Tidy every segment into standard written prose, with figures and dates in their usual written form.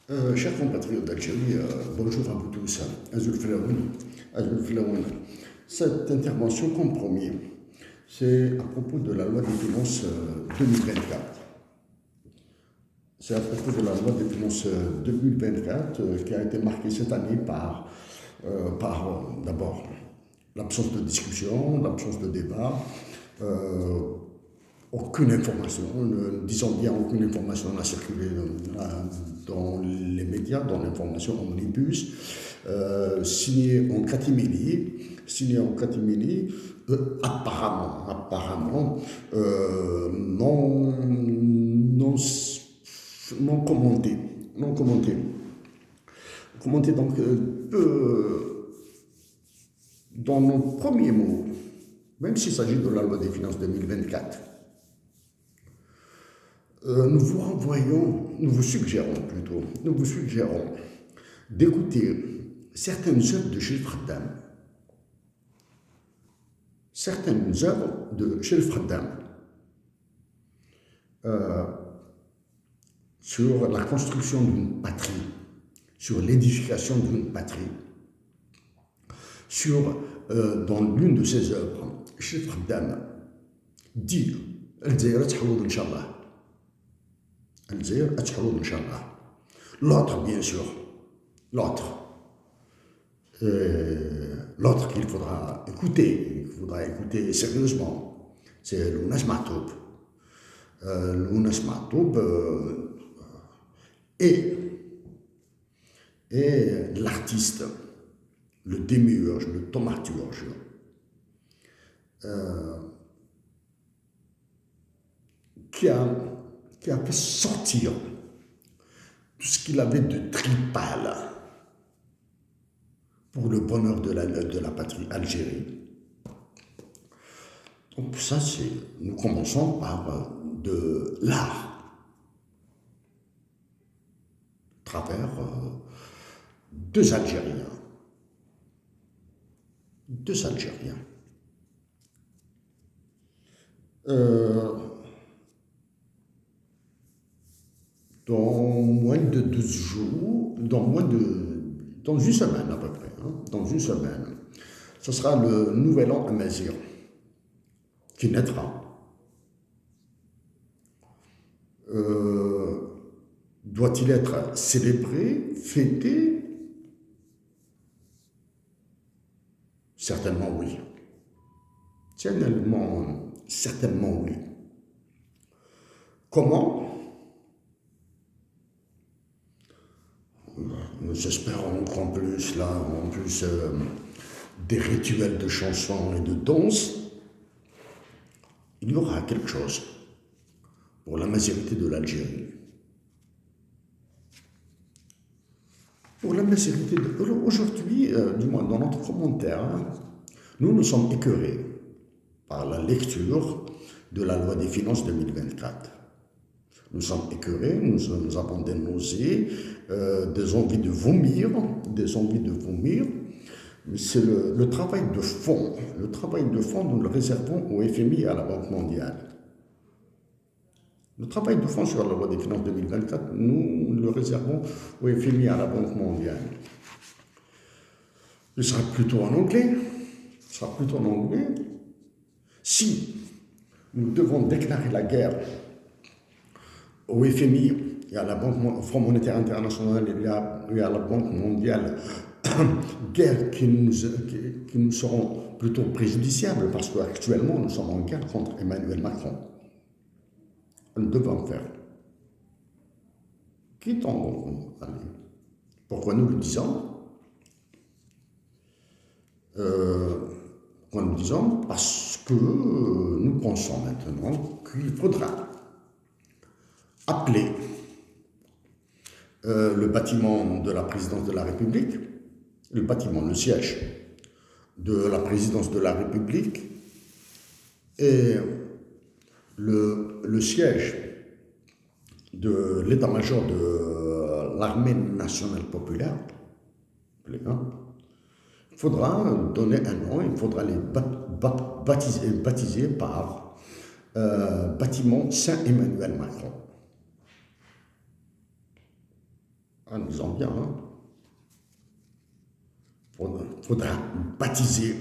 Chers compatriotes d'Algérie, bonjour à vous tous. Azul Flaoun. Azul Flaoun. Cette intervention comme premier, c'est à propos de la loi des finances 2024. C'est à propos de la loi des finances 2024 qui a été marquée cette année par d'abord l'absence de discussion, l'absence de débat, euh, aucune information, disons bien aucune information n'a circulé dans les médias, dans l'information omnibus, signé en catimini, apparemment, non, non commenté, non commenté. Commenté donc dans nos premiers mots, même s'il s'agit de la loi des finances 2024. Nous vous suggérons d'écouter certaines œuvres de Chérif Khaddam, sur la construction d'une patrie, sur l'édification d'une patrie, dans l'une de ses œuvres, Chérif Khaddam dit الجزائر تحوض إن شاء الله. الجزائر تحوض إن شاء الله. L'autre, bien sûr, l'autre qu'il faudra écouter sérieusement, c'est Lounas Mahtoub. Lounas Mahtoub est l'artiste, le démiurge, le thaumaturge, qui a fait sortir tout ce qu'il avait de tripal pour le bonheur de la patrie Algérie. Donc ça, nous commençons par de l'art, à travers deux Algériens. Dans moins de 12 jours, dans une semaine à peu près, dans une semaine, ce sera le nouvel an amazigh qui naîtra. Doit-il être célébré, fêté? Certainement oui. Certainement oui. Comment? Nous espérons qu'en plus, des rituels de chansons et de danse, il y aura quelque chose pour la majorité de l'Algérie. Pour la majorité de... Aujourd'hui, du moins dans notre commentaire, nous sommes écœurés par la lecture de la loi des finances 2024. Nous sommes écœurés, nous avons des nausées, des envies de vomir, mais c'est le travail de fond. Le travail de fond, nous le réservons au FMI et à la Banque mondiale. Le travail de fond sur la loi des finances 2024, nous le réservons au FMI et à la Banque mondiale. Il sera plutôt en anglais. Si nous devons déclarer la guerre au FMI et à la Banque, au Fonds monétaire international et à la Banque mondiale, guerre qui nous seront plutôt préjudiciables parce qu'actuellement nous sommes en guerre contre Emmanuel Macron. Nous devons faire. Qui tombe? Pourquoi nous le disons? Parce que nous pensons maintenant qu'il faudra appeler le bâtiment de la présidence de la République, le siège de la présidence de la République et le siège de l'état-major de l'armée nationale populaire. Il faudra donner un nom, il faudra les baptiser par bâtiment Saint-Emmanuel Macron. en disant bien, hein, faudra baptiser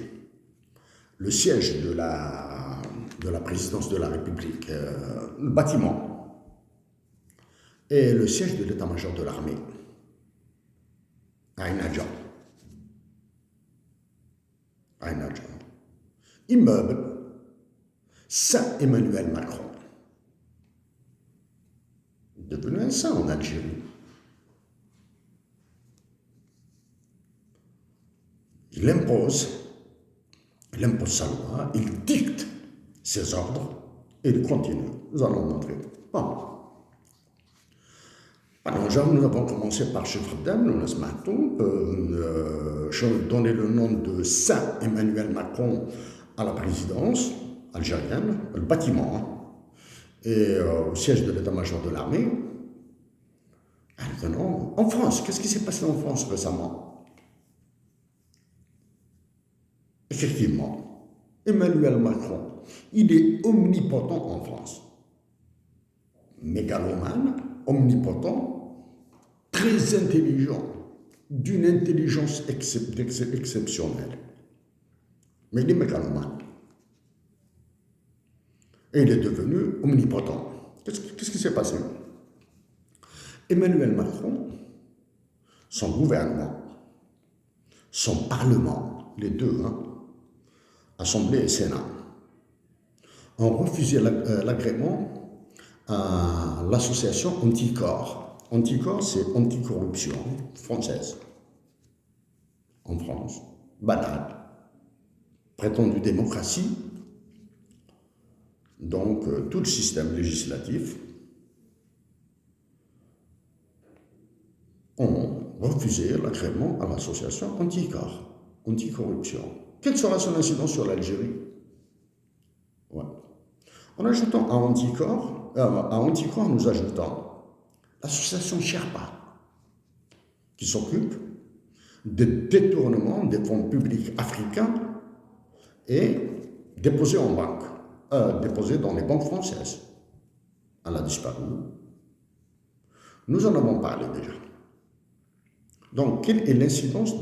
le siège de la présidence de la République, le bâtiment, et le siège de l'état-major de l'armée, à Aïnadja. Immeuble Saint-Emmanuel Macron, devenu un saint en Algérie. Il impose sa loi, il dicte ses ordres et il continue. Nous allons le montrer. Bon. Alors, nous avons commencé par Chefredem, nous avons donné le nom de Saint-Emmanuel Macron à la présidence algérienne, le bâtiment, et au siège de l'état-major de l'armée. Maintenant, en France, qu'est-ce qui s'est passé en France récemment? Effectivement, Emmanuel Macron, il est omnipotent en France. Mégalomane, omnipotent, très intelligent, d'une intelligence exceptionnelle. Mais il est mégalomane. Et il est devenu omnipotent. Qu'est-ce qui s'est passé? Emmanuel Macron, son gouvernement, son parlement, les deux, hein, Assemblée et Sénat, ont refusé l'agrément à l'association Anticor. Anticor, c'est anticorruption française. En France, banale, prétendue démocratie. Donc, tout le système législatif ont refusé l'agrément à l'association Anticor, anticorruption. Quelle sera son incidence sur l'Algérie? Ouais. En ajoutant à Anticor, nous ajoutons l'association Sherpa, qui s'occupe des détournements des fonds publics africains et déposés en banque, déposés dans les banques françaises. Elle a disparu. Nous en avons parlé déjà. Donc, quelle est l'incidence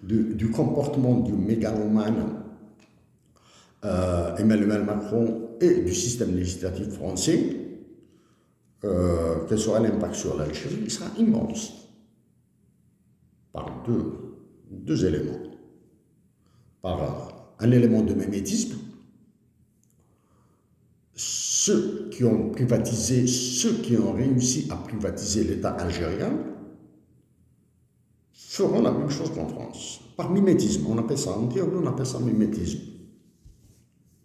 du comportement du mégalomane Emmanuel Macron et du système législatif français? Quel sera l'impact sur l'Algérie? Il sera immense. Par deux éléments. Par un élément de mimétisme. Ceux qui ont réussi à privatiser l'État algérien feront la même chose qu'en France. Par mimétisme, on appelle ça, en théorie, on appelle ça mimétisme.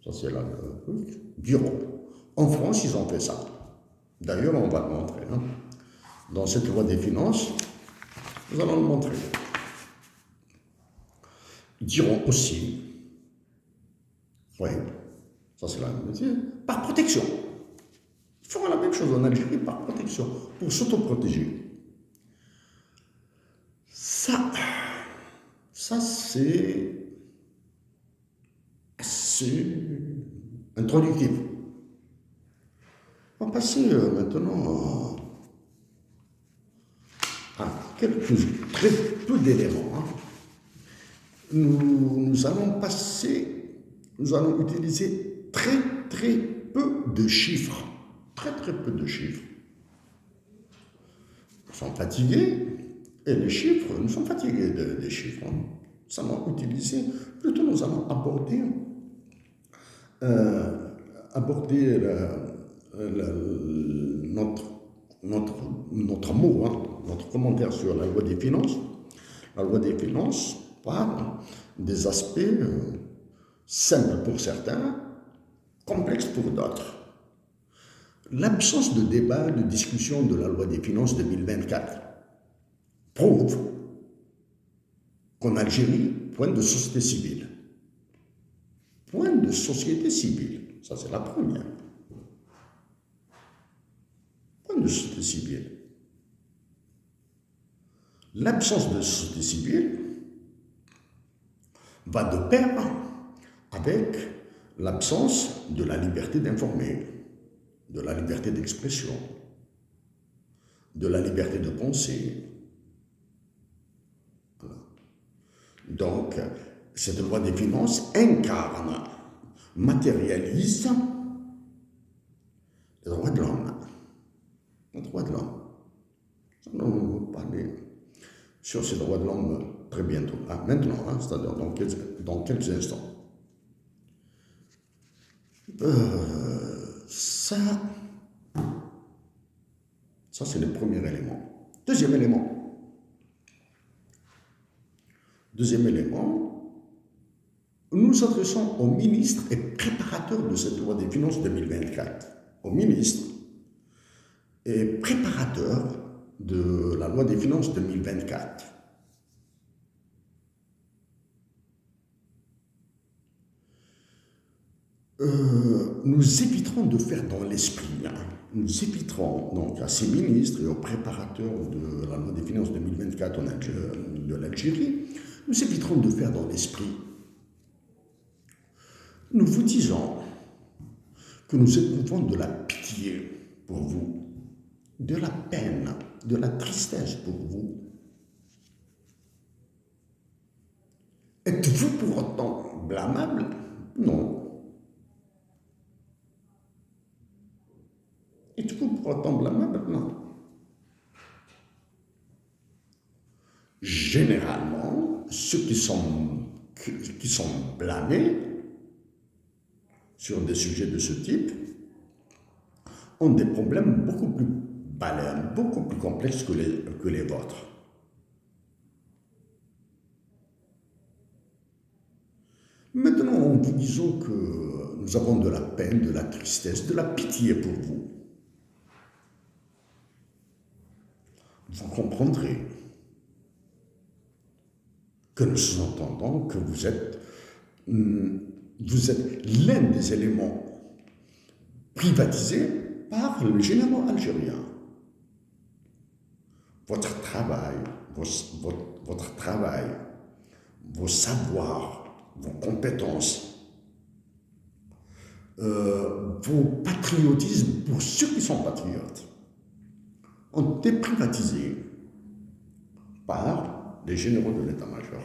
Ça, c'est là, diront. En France, ils ont fait ça. D'ailleurs, on va le montrer. Hein. Dans cette loi des finances, nous allons le montrer. Ils diront aussi, oui, ça c'est la même, par protection. Ils feront la même chose en Algérie par protection, pour s'autoprotéger. Ça c'est assez introductif. On va passer maintenant à très peu d'éléments. Hein. Nous allons utiliser très peu de chiffres. Très peu de chiffres. Nous sommes fatigués, et les chiffres, nous sommes fatigués des chiffres. Hein. Nous allons utiliser, plutôt nous allons aborder notre mot, hein, notre commentaire sur la loi des finances. La loi des finances parle des aspects simples pour certains, complexes pour d'autres. L'absence de débat, de discussion de la loi des finances 2024 prouve qu'en Algérie, point de société civile. Point de société civile. Ça, c'est la première. Point de société civile. L'absence de société civile va de pair avec l'absence de la liberté d'informer, de la liberté d'expression, de la liberté de penser, Donc, cette loi des finances incarne, matérialise les droits de l'homme. Les droits de l'homme. Nous allons parler sur ces droits de l'homme très bientôt. Maintenant, c'est-à-dire dans quelques instants. Ça c'est le premier élément. Deuxième élément, nous nous adressons au ministre et préparateur de cette loi des finances 2024. Au ministre et préparateur de la loi des finances 2024. Nous éviterons de faire dans l'esprit. Nous éviterons donc à ces ministres et aux préparateurs de la loi des finances 2024 de l'Algérie, nous éviterons de faire dans l'esprit. Nous vous disons que nous éprouvons de la pitié pour vous, de la peine, de la tristesse pour vous. Êtes-vous pour autant blâmable? Non. Êtes-vous pour autant blâmable? Non. Généralement, ceux qui sont blâmés sur des sujets de ce type ont des problèmes beaucoup plus balènes, beaucoup plus complexes que les vôtres. Maintenant, en vous disant que nous avons de la peine, de la tristesse, de la pitié pour vous, vous comprendrez que nous sous-entendons que vous êtes l'un des éléments privatisés par le général algérien. Votre travail, vos savoirs, vos compétences, vos patriotismes pour ceux qui sont patriotes, ont été privatisés par les généraux de l'état-major.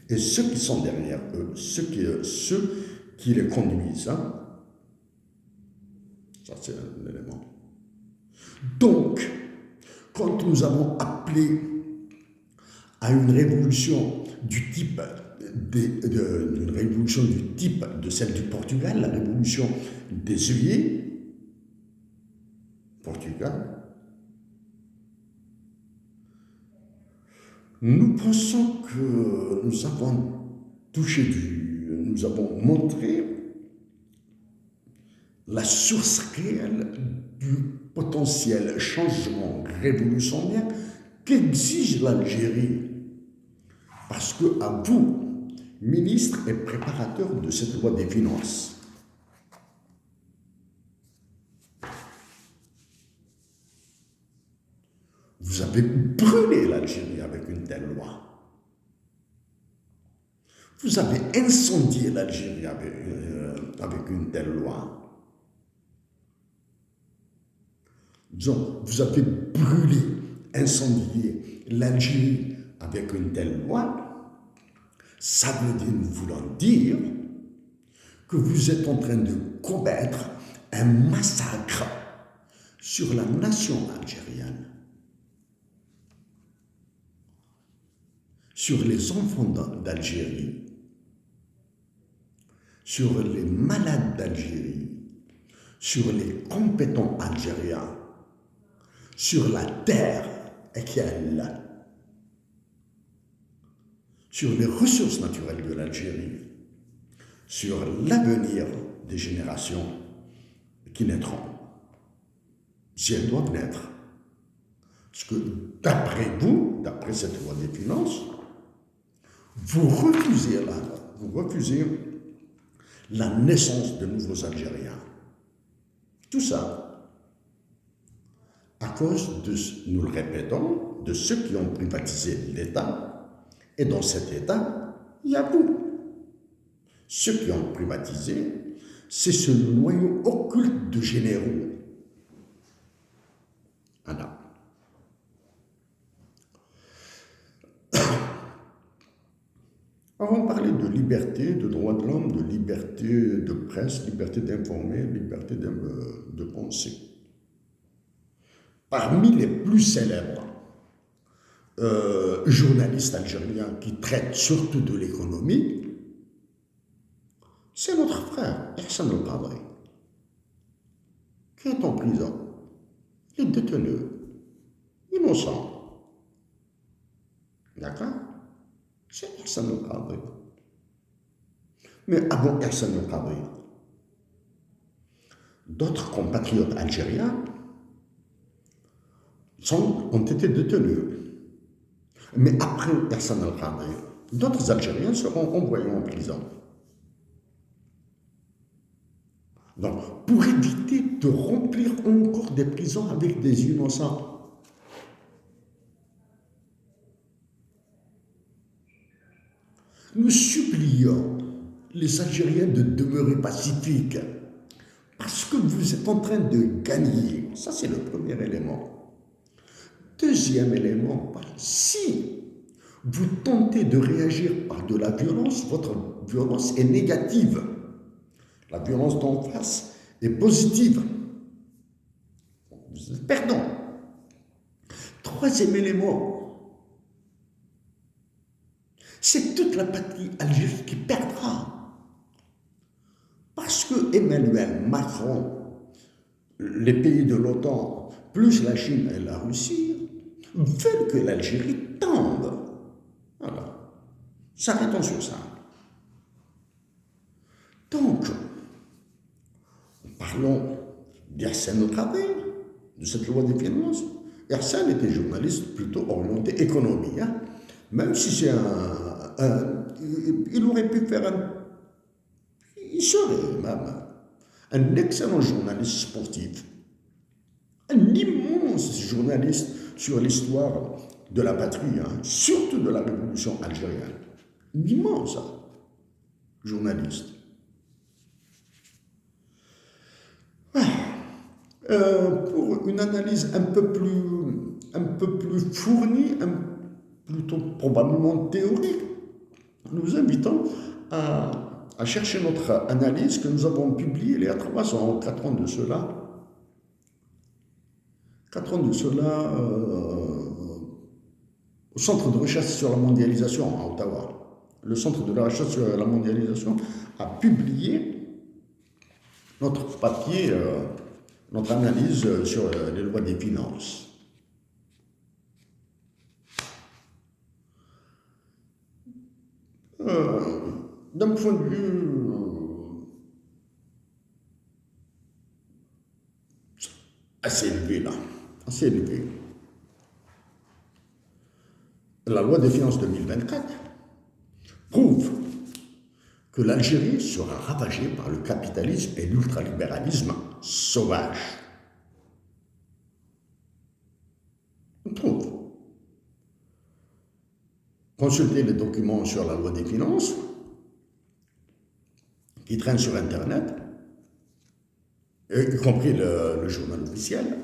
Et ceux qui sont derrière eux, ceux qui les conduisent, ça c'est un élément. Donc, quand nous avons appelé à une révolution du type de celle du Portugal, la révolution des œillets, Portugal, nous pensons que nous avons montré la source réelle du potentiel changement révolutionnaire qu'exige l'Algérie. Parce que, à vous, ministre et préparateur de cette loi des finances, vous avez brûlé l'Algérie avec une telle loi. Vous avez incendié l'Algérie avec une telle loi. Disons, vous avez brûlé, incendié l'Algérie avec une telle loi. Ça veut dire que vous êtes en train de commettre un massacre sur la nation algérienne, sur les enfants d'Algérie, sur les malades d'Algérie, sur les compétents algériens, sur la terre qu'elle, sur les ressources naturelles de l'Algérie, sur l'avenir des générations qui naîtront, si elles doivent naître. Parce que d'après vous, d'après cette loi des finances, vous refusez la naissance de nouveaux Algériens. Tout ça à cause de, nous le répétons, de ceux qui ont privatisé l'État. Et dans cet État, il y a vous. Ceux qui ont privatisé, c'est ce noyau occulte de généraux. Voilà. avons parlé de liberté, de droits de l'homme, de liberté de presse, liberté d'informer, liberté de penser. Parmi les plus célèbres journalistes algériens qui traitent surtout de l'économie, c'est notre frère, Hassan El-Qadri, qui est en prison. Il est détenu, innocent. D'accord? C'est Hassan El-Qadri. Mais avant Hassan El-Qadri, d'autres compatriotes algériens ont été détenus. Mais après Hassan El-Qadri, d'autres Algériens seront envoyés en prison. Donc, pour éviter de remplir encore des prisons avec des innocents. Nous supplions les Algériens de demeurer pacifiques parce que vous êtes en train de gagner. Ça, c'est le premier élément. Deuxième élément, si vous tentez de réagir par de la violence, votre violence est négative. La violence d'en face est positive. Vous êtes perdant. Troisième élément, c'est toute la patrie algérienne qui perdra. Parce que Emmanuel Macron, les pays de l'OTAN, plus la Chine et la Russie, veulent que l'Algérie tombe. Voilà. S'arrêtons sur ça. Donc, parlons d'Hassan El-Qadri, de cette loi des finances. Hassan était journaliste plutôt orienté économie, hein? Même si c'est il aurait pu faire il serait même un excellent journaliste sportif, un immense journaliste sur l'histoire de la patrie, hein, surtout de la révolution algérienne. Un immense journaliste. Pour une analyse un peu plus fournie, plutôt probablement théorique, nous vous invitons à chercher notre analyse que nous avons publiée il y a 4 ans de cela. 4 ans de cela, au Centre de recherche sur la mondialisation à Ottawa. Le Centre de la recherche sur la mondialisation a publié notre papier, notre analyse sur les lois des finances. D'un point de vue assez élevé, là, assez élevé, la loi des finances 2024 prouve que l'Algérie sera ravagée par le capitalisme et l'ultralibéralisme sauvage. On trouve. Consultez les documents sur la loi des finances qui traînent sur Internet, y compris le journal officiel.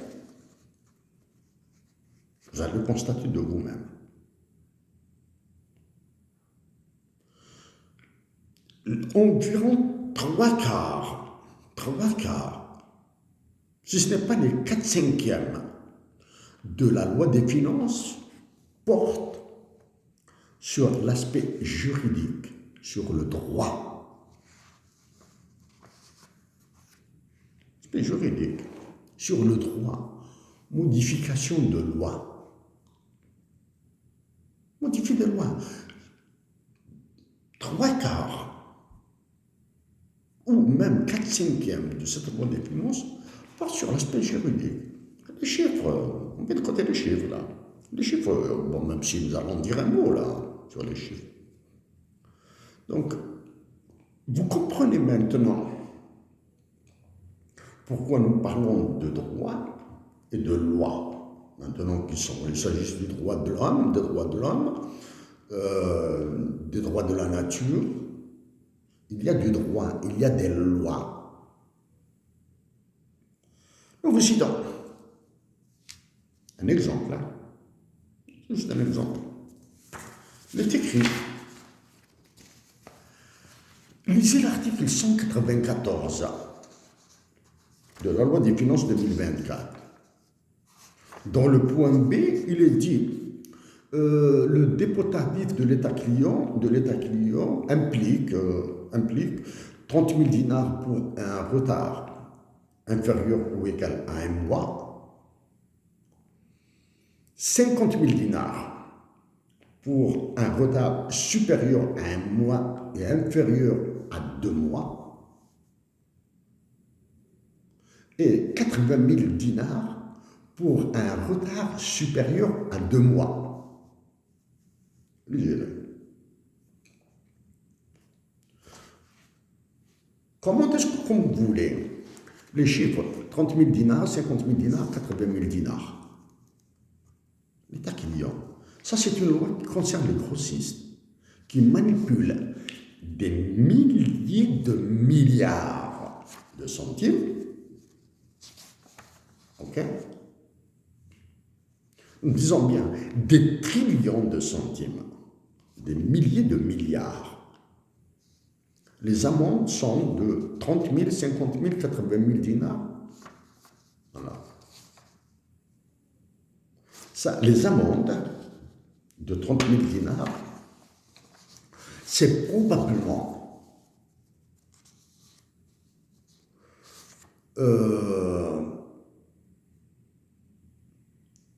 Vous allez le constater de vous-même. Environ 3/4, si ce n'est pas les 4/5 de la loi des finances portent sur l'aspect juridique, sur le droit. L'aspect juridique, sur le droit, modification de loi. Modifier des lois. 3/4 ou même 4/5 de cette loi des finances portent sur l'aspect juridique. Les chiffres, on met de côté les chiffres là. Les chiffres, bon, même si nous allons dire un mot là sur les chiffres. Donc, vous comprenez maintenant pourquoi nous parlons de droit et de loi. Maintenant qu'il s'agisse du droit de l'homme, des droits de l'homme, des droits de la nature, il y a du droit, il y a des lois. Nous vous citons un exemple, là. Juste un exemple. Il est écrit Lisez l'article 194 de la loi des finances 2024. Dans le point B, il est dit le dépôt tardif de l'État client implique 30 000 dinars pour un retard inférieur ou égal à un mois, 50 000 dinars pour un retard supérieur à un mois et inférieur à 2 mois, et 80 000 dinars pour un retard supérieur à 2 mois. Lisez-le. Comment est-ce que, comme vous voulez, les chiffres 30 000 dinars, 50 000 dinars, 80 000 dinars, l'État client, ça c'est une loi qui concerne les grossistes qui manipulent des milliers de milliards de centimes, ok? Nous disons bien des trillions de centimes, des milliers de milliards. Les amendes sont de 30 000, 50 000, 80 000 dinars. Voilà. Ça, les amendes de 30 000 dinars, c'est probablement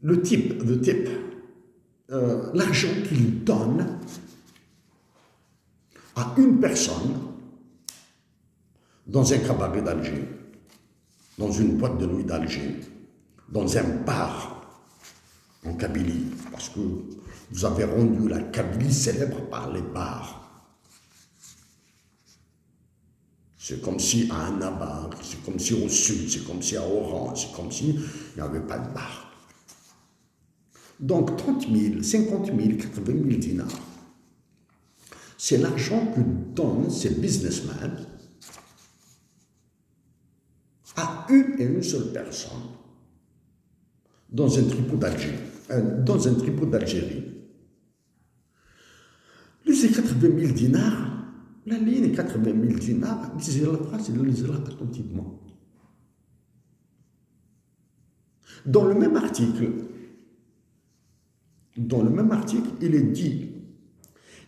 le type, l'argent qu'il donne à une personne dans un cabaret d'Alger, dans une boîte de nuit d'Alger, dans un bar en Kabylie, parce que vous avez rendu la Kabylie célèbre par les bars. C'est comme si à Annaba, c'est comme si au sud, c'est comme si à Oran, c'est comme si il n'y avait pas de bar. Donc 30 000, 50 000, 80 000 dinars, c'est l'argent que donnent ces businessmen à une seule personne dans un tripot d'Algérie. Lisez 80 000 dinars, la ligne 80 000 dinars, lisez la phrase et lisez-la attentivement. Dans le même article, il est dit,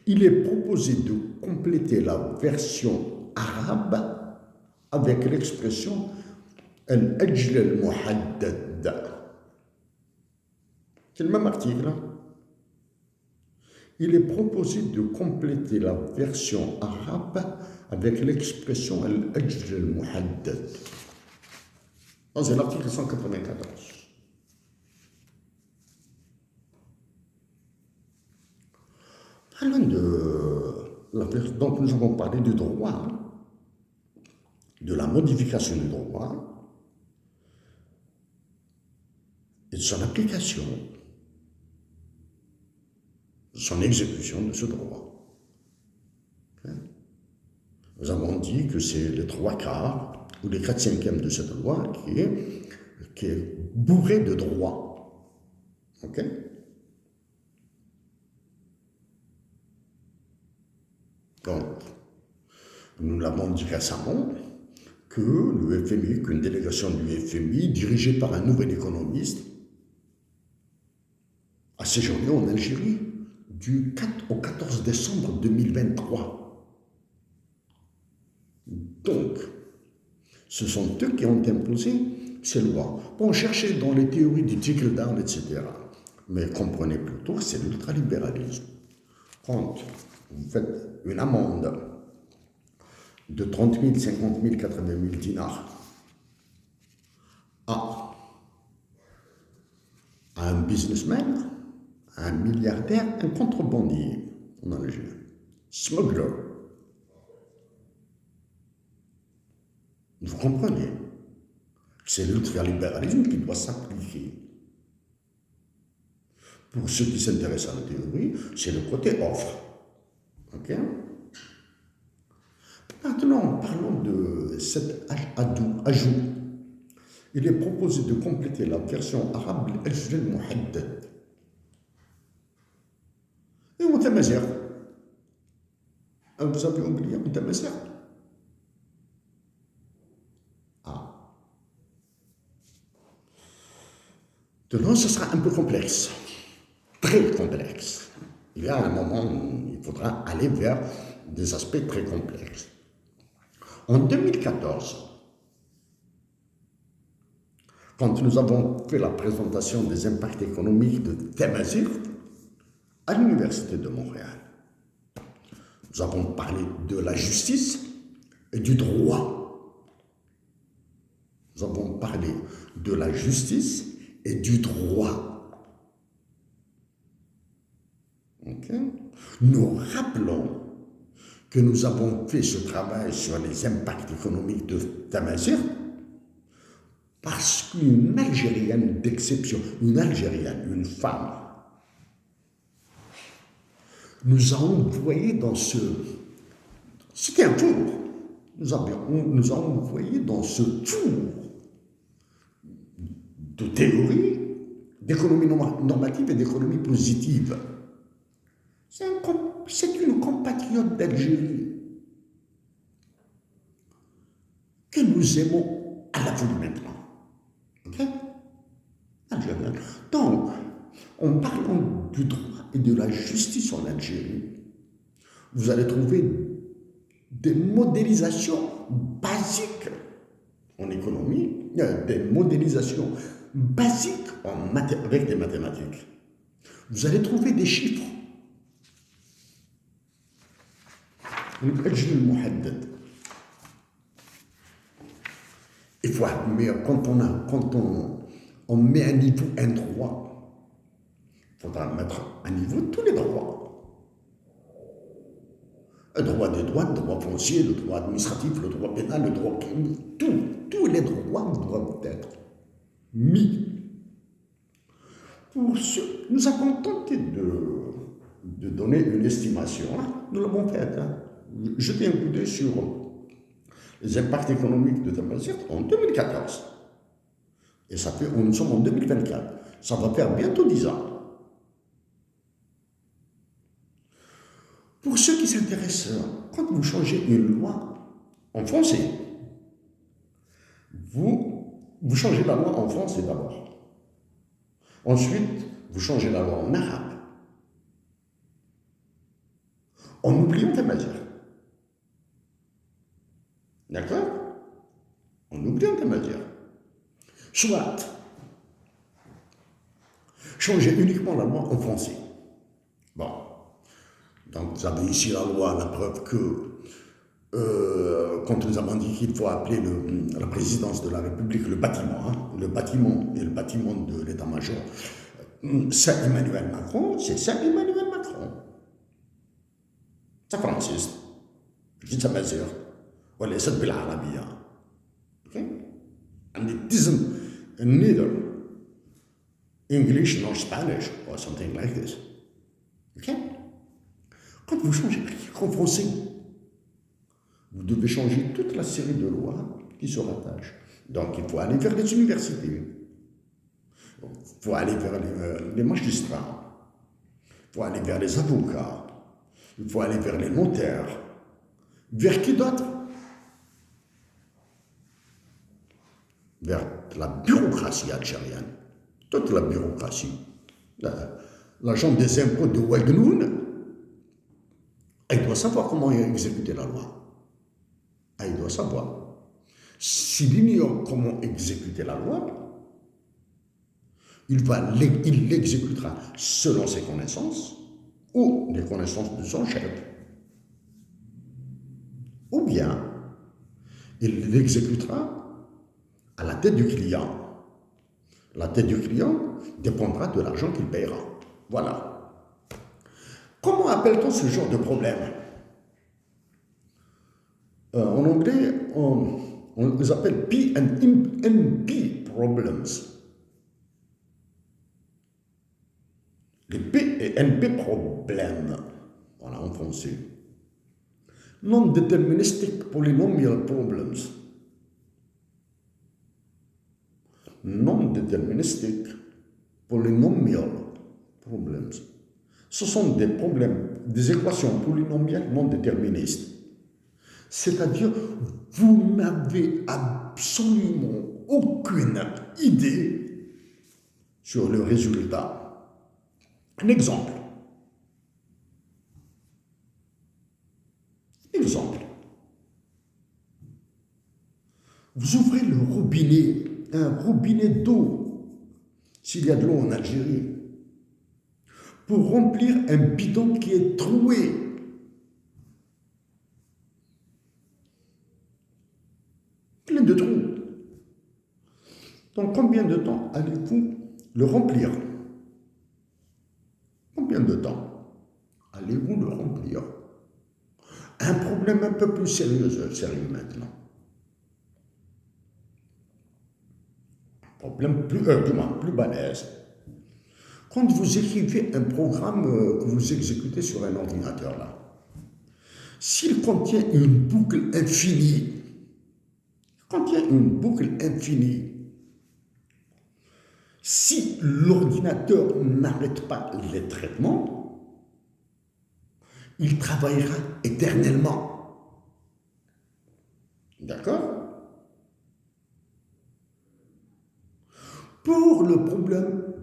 il est proposé de compléter la version arabe avec l'expression Al-Ajl al-Muhaddad. C'est le même article. Il est proposé de compléter la version arabe avec l'expression Al-Ajl al-Muhaddad. C'est l'article 194. Parlons donc nous avons parlé du droit, de la modification du droit et de son application, de son exécution de ce droit. Nous avons dit que c'est les 3/4 ou les 4/5 de cette loi qui est bourrée de droits. Ok? Donc, nous l'avons dit récemment que le FMI, qu'une délégation du FMI, dirigée par un nouvel économiste, a séjourné en Algérie du 4 au 14 décembre 2023. Donc, ce sont eux qui ont imposé ces lois. Bon, cherchez dans les théories du trickle-down, etc. Mais comprenez plutôt que c'est l'ultralibéralisme. Quand vous faites une amende de 30 000, 50 000, 80 000 dinars à un businessman, à un milliardaire, un contrebandier en Algérie, smuggler. Vous comprenez que c'est l'ultralibéralisme qui doit s'appliquer. Pour ceux qui s'intéressent à la théorie, c'est le côté offre. Ok? Maintenant, parlons de cet ajout. Il est proposé de compléter la version arabe de Al-Ajl al-Muhaddad. Et Mutamazer. Vous avez oublié Mutamazer? Maintenant, ce sera un peu complexe, très complexe. Il y a un moment où il faudra aller vers des aspects très complexes. En 2014, quand nous avons fait la présentation des impacts économiques de Tamazight à l'Université de Montréal, nous avons parlé de la justice et du droit. Nous avons parlé de la justice et du droit. Okay? Nous rappelons que nous avons fait ce travail sur les impacts économiques de Tamazight parce qu'une Algérienne d'exception, une Algérienne, une femme, nous a envoyé dans ce... C'était un tour. Nous a envoyé dans ce tour de théorie d'économie normative et d'économie positive. C'est une compatriote d'Algérie que nous aimons à la folie maintenant. Ok? Algérienne. Donc, en parlant du droit et de la justice en Algérie, vous allez trouver des modélisations basiques en économie, des modélisations basiques avec des mathématiques. Vous allez trouver des chiffres. Il faut, mais quand on met à niveau un droit, il faudra mettre à niveau tous les droits. Le droit des douanes, le droit foncier, le droit administratif, le droit pénal, le droit criminel, tous les droits doivent être mis. Nous avons tenté de donner une estimation. Nous l'avons faite. Jetez un coup d'œil sur les impacts économiques de Tamazight en 2014. Et ça fait, nous sommes en 2024. Ça va faire bientôt 10 ans. Pour ceux qui s'intéressent, quand vous changez une loi en français, vous changez la loi en français d'abord. Ensuite, vous changez la loi en arabe. En oubliant Tamazight. D'accord? En oubliant Tamazight. Soit changer uniquement la loi en français. Bon. Donc vous avez ici la loi, la preuve que quand nous avons dit qu'il faut appeler la présidence de la République le bâtiment et le bâtiment de l'état-major, c'est Emmanuel Macron, c'est ça Emmanuel Macron. C'est Francis. Je dis ça Tamazight. وليست بالعربية. Okay? And it isn't neither English nor Spanish or something like this. Okay? Quand vous changez en français, vous devez changer toute la série de lois qui se rattachent. Donc il faut aller vers les universités, il faut aller vers les magistrats, il faut aller vers les avocats, il faut aller vers les notaires. Vers qui d'autre? Vers la bureaucratie algérienne, toute la bureaucratie. L'agent des impôts de Ouagnoun, il doit savoir comment exécuter la loi. Il doit savoir. S'il ignore comment exécuter la loi, il l'exécutera selon ses connaissances ou les connaissances de son chef. Ou bien, il l'exécutera à la tête du client. La tête du client dépendra de l'argent qu'il paiera. Voilà. Comment appelle-t-on ce genre de problème? En anglais, on les appelle P and NP problems. Les P et NP problèmes. Voilà, en français. Non-deterministic polynomial problems. Non-deterministic polynomial problems. Ce sont des problèmes, des équations polynomiales non déterministes. C'est-à-dire, vous n'avez absolument aucune idée sur le résultat. Un exemple. Exemple. Vous ouvrez le robinet, un robinet d'eau, s'il y a de l'eau en Algérie, pour remplir un bidon qui est troué. Plein de trous. Dans combien de temps allez-vous le remplir? Combien de temps allez-vous le remplir? Un problème un peu plus sérieux maintenant. Problème plus balèze. Quand vous écrivez un programme que vous exécutez sur un ordinateur, là, s'il contient une boucle infinie, si l'ordinateur n'arrête pas les traitements, il travaillera éternellement. D'accord? Pour le problème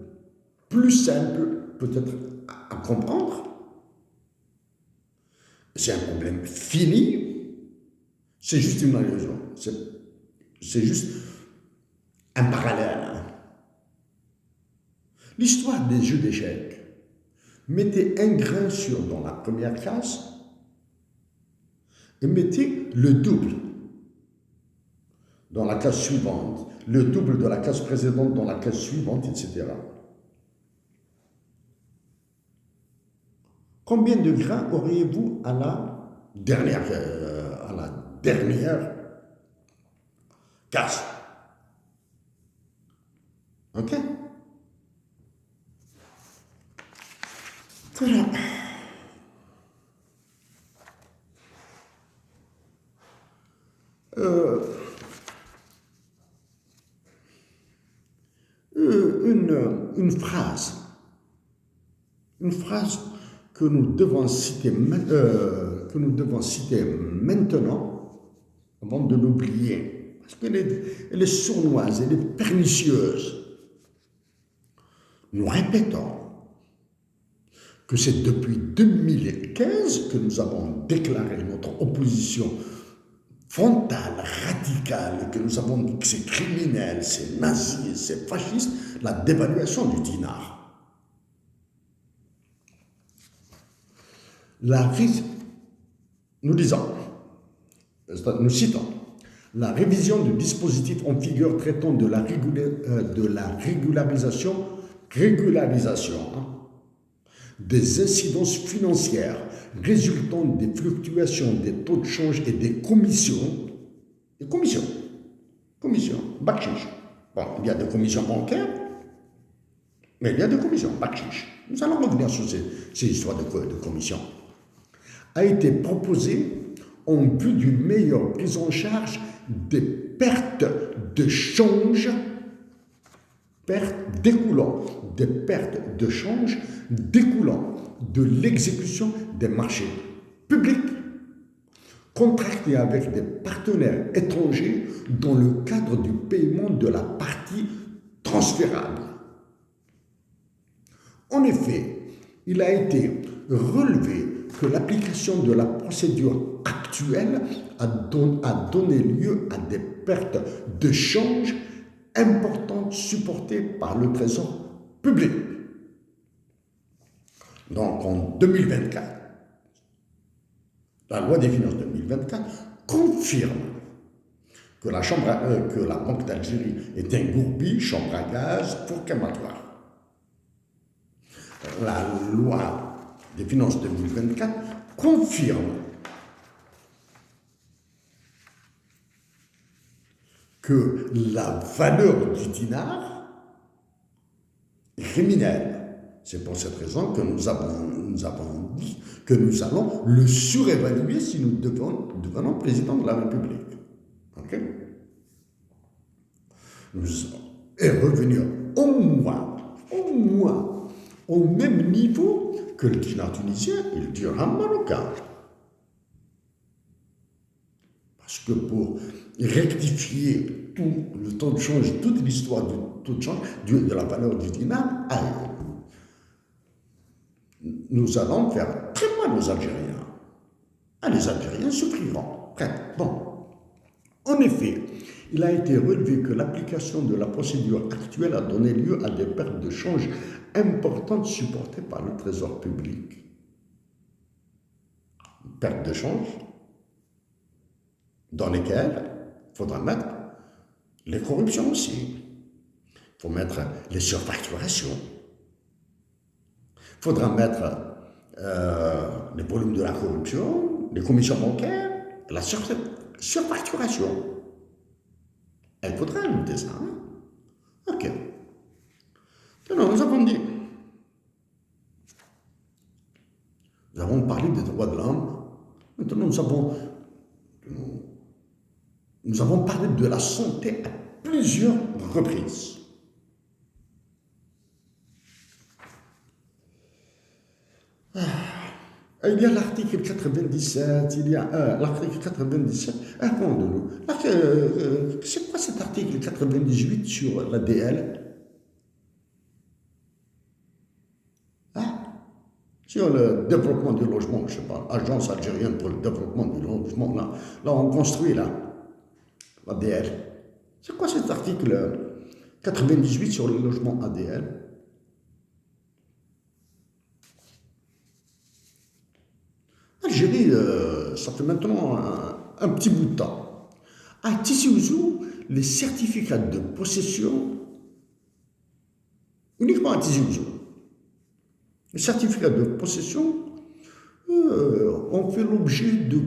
plus simple, peut-être à comprendre, c'est un problème fini, c'est juste une allusion, c'est juste un parallèle. L'histoire des jeux d'échecs. Mettez un grain dans la première case et mettez le double dans la case suivante, le double de la case précédente dans la case suivante, etc. Combien de grains auriez-vous à la dernière case? Ok? Voilà. Une phrase que nous devons citer maintenant avant de l'oublier, parce qu'elle est sournoise, elle est pernicieuse. Nous répétons que c'est depuis 2015 que nous avons déclaré notre opposition frontale, radicale, que nous avons dit que c'est criminel, c'est nazi, c'est fasciste, la dévaluation du dinar. Nous citons la révision du dispositif en vigueur traitant de la régularisation des incidences financières résultant des fluctuations des taux de change et des commissions, bakshish. Bon, il y a des commissions bancaires, mais il y a des commissions, bakshish. Nous allons revenir sur ces histoires de commissions. A été proposé en vue d'une meilleure prise en charge des pertes de change, découlant de l'exécution des marchés publics contractés avec des partenaires étrangers dans le cadre du paiement de la partie transférable. En effet, il a été relevé que l'application de la procédure actuelle a donné lieu à des pertes de change importantes supportées par le Trésor public. Donc en 2024, la loi des finances 2024 confirme que la Banque d'Algérie est un gourbi, chambre à gaz pour Kamatoire. La loi des finances 2024 confirme que la valeur du dinar est criminelle. C'est pour cette raison que nous avons dit que nous allons le surévaluer si nous devenons président de la République. Ok? Et revenir au moins au même niveau que le dinar tunisien et le dirham marocain. Parce que pour rectifier tout le taux de change, toute l'histoire du taux de change, de la valeur du dinar, nous allons faire très mal aux Algériens. Les Algériens souffriront. Bref, bon. En effet, il a été relevé que l'application de la procédure actuelle a donné lieu à des pertes de change importantes supportées par le Trésor public. Pertes de change dans lesquelles il faudra mettre les corruptions aussi. Il faut mettre les surfacturations. Il faudra mettre les volumes de la corruption, les commissions bancaires, la surfacturation. Il faudra ajouter ça. Hein? Ok. Alors, nous avons dit. Nous avons parlé des droits de l'homme. Maintenant, nous avons parlé de la santé à plusieurs reprises. Il y a l'article 97, l'article 97, répondez-nous. C'est quoi cet article 98 sur l'ADL? Sur le développement du logement, je ne sais pas, Agence algérienne pour le développement du logement, là on construit l'ADL. C'est quoi cet article 98 sur le logement ADL? Algérie, ça fait maintenant un petit bout de temps. À Tizi Ouzou, les certificats de possession, uniquement à Tizi Ouzou, les certificats de possession ont fait l'objet de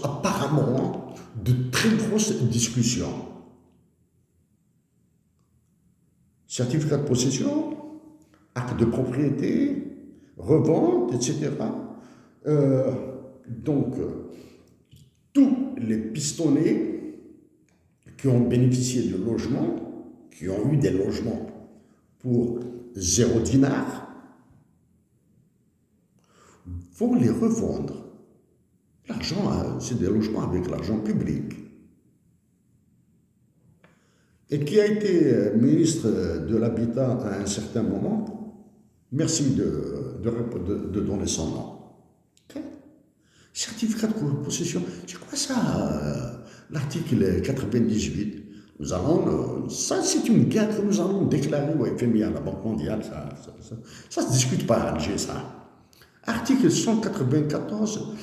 apparemment, de très grosses discussions. Certificat de possession, acte de propriété, revente, etc. Donc, tous les pistonnés qui ont bénéficié de logements, qui ont eu des logements pour 0 dinar, vont les revendre. L'argent, c'est des logements avec l'argent public. Et qui a été ministre de l'Habitat à un certain moment, merci de donner son nom. Okay. Certificat de possession, c'est quoi ça, l'article 98? Nous allons, ça c'est une guerre que nous allons déclarer au FMI, à la Banque mondiale, ça se discute pas à Alger, ça. Article 194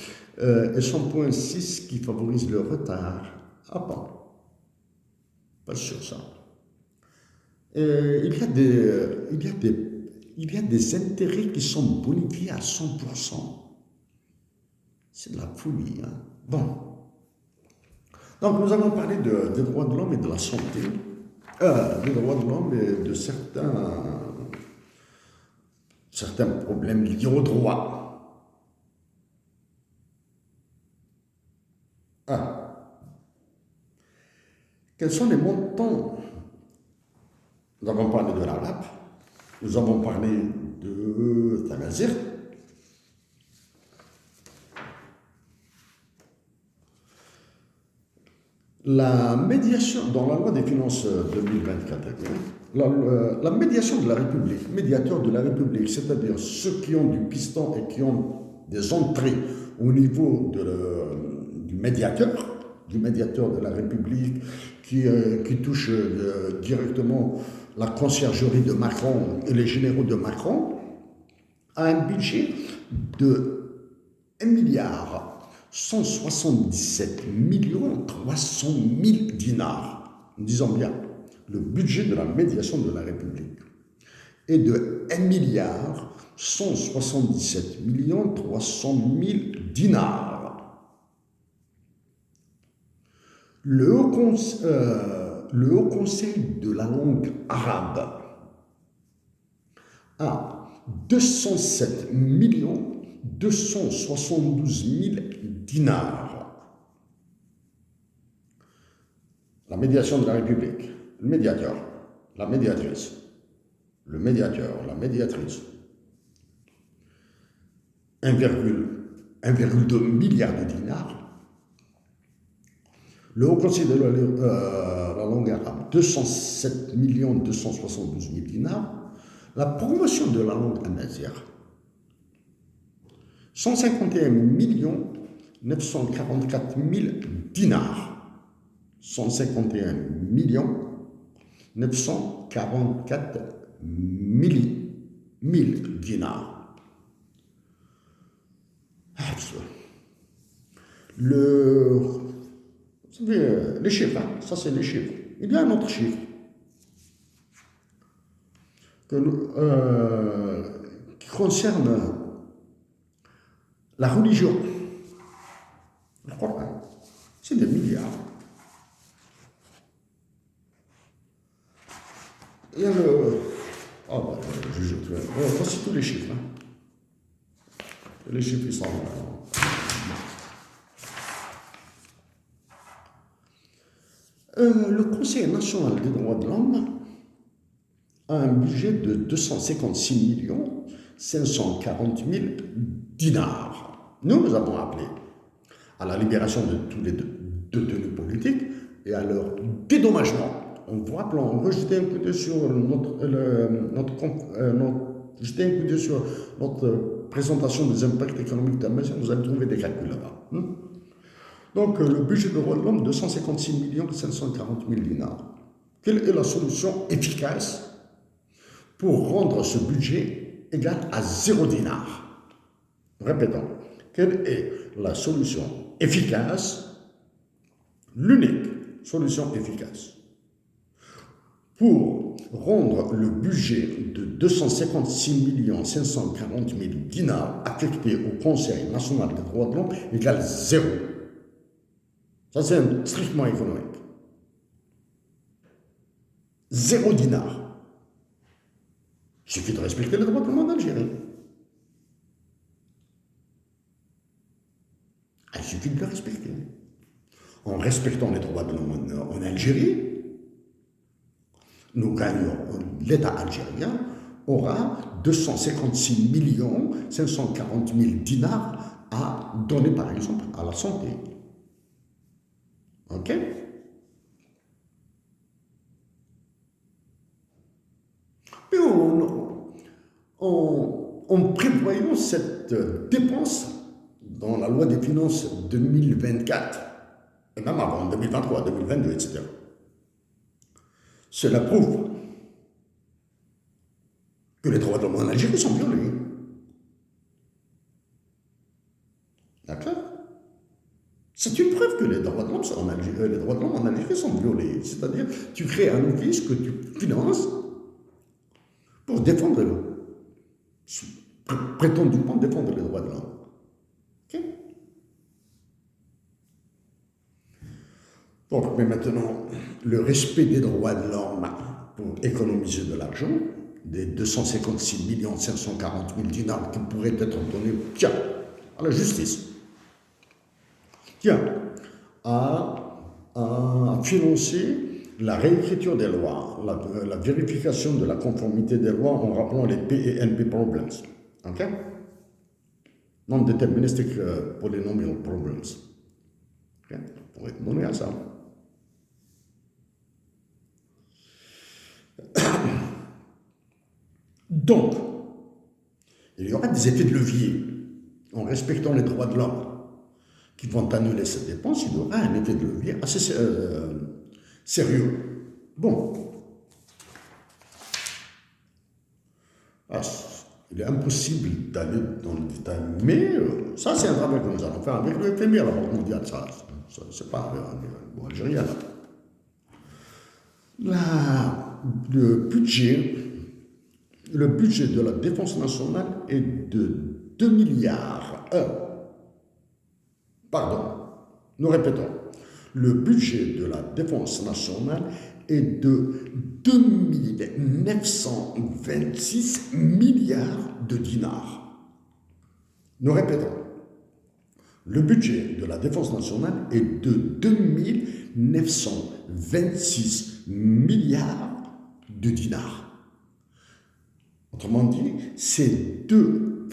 et son point 6 qui favorise le retard. Ah bon, pas sûr ça. Il y a des intérêts qui sont bonifiés à 100%. C'est de la folie. Hein? Bon. Donc nous avons parlé des droits de l'homme et de la santé, des droits de l'homme et de certains problèmes liés aux droits. Quels sont les montants? Nous avons parlé de l'arabe, nous avons parlé de Tanazir. La médiation, dans la loi des finances 2024, la médiation de la République, médiateur de la République, c'est-à-dire ceux qui ont du piston et qui ont des entrées au niveau du médiateur de la République, qui touche directement la conciergerie de Macron et les généraux de Macron, a un budget de 1 milliard 177 300 000 dinars, disons bien, le budget de la médiation de la République est de 1 milliard 177 300 000 dinars. Le Haut Conseil de la langue arabe a 207 272 000 dinars. La médiation de la République, le médiateur, la médiatrice, le médiateur, la médiatrice, 1,2 milliard de dinars. Le Haut Conseil de la langue arabe, 207 272 000 dinars. La promotion de la langue amazigh, 151 944 000 dinars. 151 944 000 dinars. Vous savez, les chiffres, hein, ça c'est les chiffres. Il y a un autre chiffre qui concerne la religion. Le Coran, c'est des milliards. Il y a le... Ah bah, voici tous les chiffres. Hein. Les chiffres, ils sont... le Conseil national des droits de l'homme a un budget de 256 540 000 dinars. Nous avons appelé à la libération de tous les détenus politiques et à leur dédommagement. En vous rappelant, rejetez un coup d'œil sur jetez un coup d'œil sur notre présentation des impacts économiques d'Amazon, vous allez trouver des calculs là-bas. Donc, le budget de droits de l'homme, 256 540 000 dinars. Quelle est la solution efficace pour rendre ce budget égal à 0 dinar? Répétons, quelle est la solution efficace, l'unique solution efficace pour rendre le budget de 256 540 000 dinars affecté au Conseil national des droits de l'homme égal à 0? Ça, c'est strictement économique. 0 dinar. Il suffit de respecter les droits de l'homme en Algérie. Il suffit de les respecter. En respectant les droits de l'homme en Algérie, nous gagnons, l'État algérien aura 256 540 000 dinars à donner, par exemple, à la santé. OK? Mais en prévoyant cette dépense dans la loi des finances 2024, et même avant 2023, 2022, etc., cela prouve que les droits de l'homme en Algérie sont violés. D'accord? C'est une preuve que les droits de l'homme en Algérie sont violés. C'est-à-dire, tu crées un office que tu finances pour défendre, prétendument défendre les droits de l'homme. Okay? Donc, mais maintenant, le respect des droits de l'homme pour économiser de l'argent, des 256 540 000 dinars qui pourraient être donnés, tiens, à la justice, tiens, à financer la réécriture des lois, la vérification de la conformité des lois en rappelant les PNP problems. OK? Non-deterministic polynomial problems. OK? On va demander à ça. Donc, il y aura des effets de levier en respectant les droits de l'homme qui vont annuler cette dépense. Il y aura un effet de levier assez sérieux. Bon. Il est impossible d'aller dans le détail, mais ça, c'est un travail que nous allons faire avec le FMI, la Banque mondiale. Ça c'est pas un algérien. Le budget de la défense nationale est de 2 milliards. Nous répétons. Le budget de la défense nationale est de 2 926 milliards de dinars. Nous répétons. Le budget de la défense nationale est de 2 926 milliards de dinars. Autrement dit, c'est 2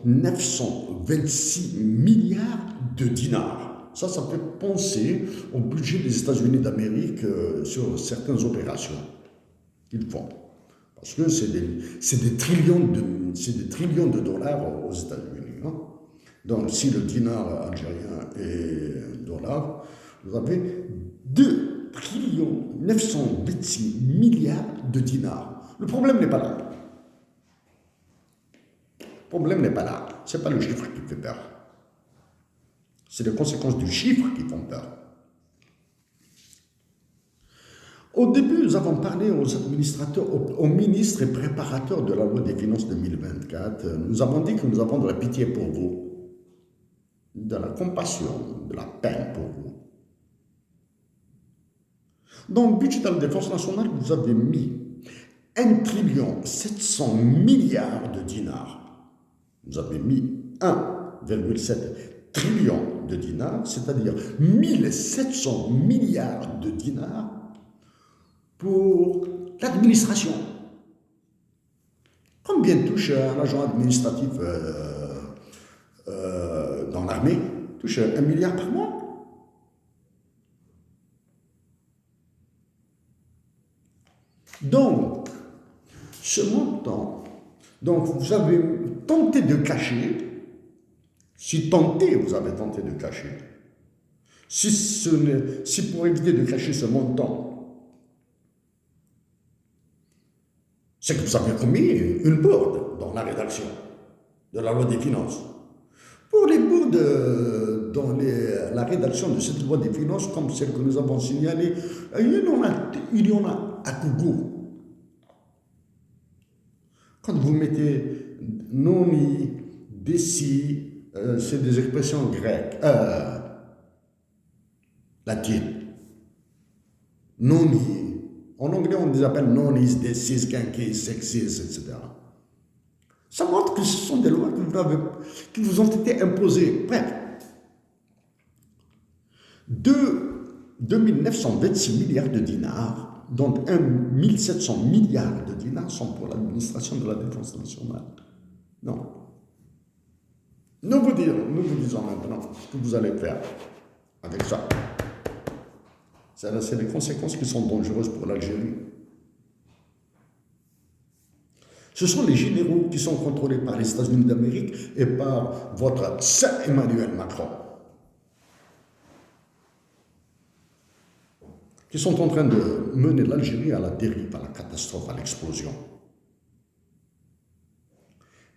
926 milliards de dinars. Ça fait penser au budget des États-Unis d'Amérique sur certaines opérations qu'ils font. Parce que c'est des trillions de dollars aux États-Unis. Hein. Donc, si le dinar algérien est dollar, vous avez 2 trillions 926 milliards de dinars. Le problème n'est pas là. Le problème n'est pas là. Ce n'est pas le chiffre qui fait peur. C'est les conséquences du chiffre qui font peur. Au début, nous avons parlé aux administrateurs, aux ministres et préparateurs de la loi des finances 2024. Nous avons dit que nous avons de la pitié pour vous, de la compassion, de la peine pour vous. Dans le budget de la défense nationale, vous avez mis 1 700 milliards de dinars. Vous avez mis 1,7 trillion de dinars, c'est-à-dire 1700 milliards de dinars pour l'administration. Combien touche un agent administratif dans l'armée? Touche 1 milliard par mois. Donc, ce montant, donc vous avez tenté de cacher, si tenté, vous avez tenté de cacher, si pour éviter de cacher ce montant, c'est que vous avez commis une bourde dans la rédaction de la loi des finances. Pour les bourdes dans la rédaction de cette loi des finances, comme celle que nous avons signalée, il y en a à gogo. Quand vous mettez noni, desi, c'est des expressions grecques, latines. Noni. En anglais, on les appelle nonis, desis, quinquis, sexis, etc. Ça montre que ce sont des lois qui vous ont été imposées. Bref. 2 926 milliards de dinars, dont 1 700 milliards de dinars sont pour l'administration de la défense nationale. Non. Nous vous disons maintenant ce que vous allez faire avec ça. C'est les conséquences qui sont dangereuses pour l'Algérie. Ce sont les généraux qui sont contrôlés par les États-Unis d'Amérique et par votre saint Emmanuel Macron, qui sont en train de mener l'Algérie à la dérive, à la catastrophe, à l'explosion.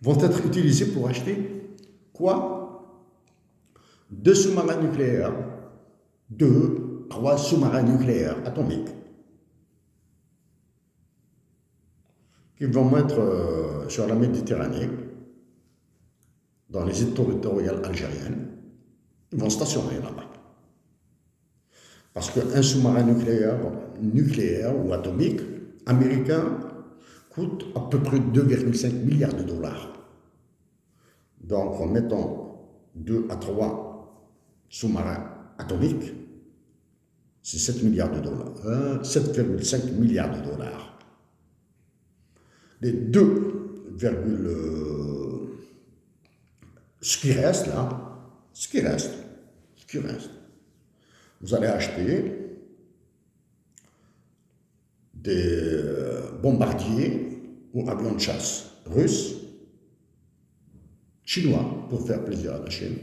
Vont être utilisés pour acheter quoi? 2 sous-marins nucléaires, 3 sous-marins nucléaires atomiques qui vont mettre sur la Méditerranée, dans les îles territoriales algériennes. Ils vont stationner là-bas. Parce qu'un sous-marin nucléaire ou atomique américain coûte à peu près 2,5 milliards de dollars. Donc en mettant 2 à 3 sous-marins atomiques, c'est 7 milliards de dollars, 7,5 milliards de dollars. Les 2, ce qui reste là, ce qui reste, vous allez acheter des bombardiers ou avions de chasse russes, chinois pour faire plaisir à la Chine,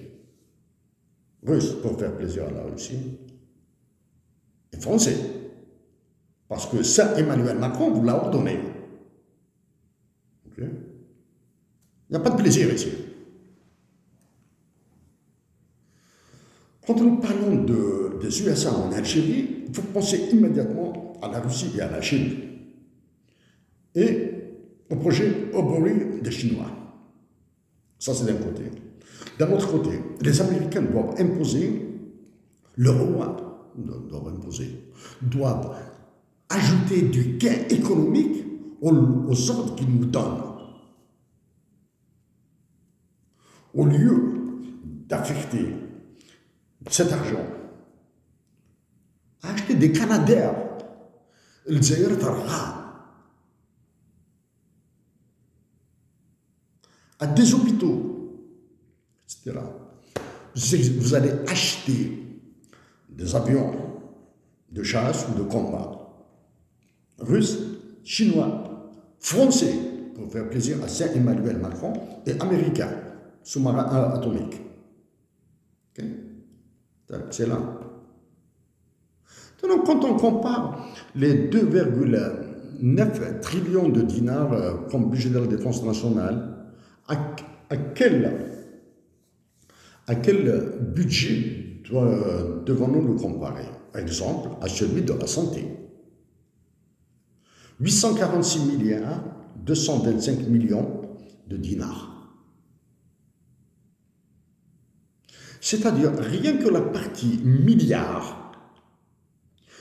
russes pour faire plaisir à la Russie, et français, parce que ça, Emmanuel Macron vous l'a ordonné. Okay. Il n'y a pas de plaisir ici. Quand nous parlons des USA en Algérie, il faut penser immédiatement à la Russie et à la Chine et au projet Obori des Chinois. Ça, c'est d'un côté. D'un autre côté, les Américains doivent imposer, doivent ajouter du gain économique aux ordres qu'ils nous donnent. Au lieu d'affecter cet argent à acheter des Canadair, à des hôpitaux, etc. vous allez acheter des avions de chasse ou de combat russes, chinois, français, pour faire plaisir à Saint-Emmanuel Macron, et américains, sous-marins atomiques. Okay? C'est excellent. Donc, quand on compare les 2,9 trillions de dinars comme budget de la défense nationale, à quel budget devons-nous le comparer? Par exemple, à celui de la santé. 846 milliards, 225 millions de dinars. C'est-à-dire, rien que la partie milliard,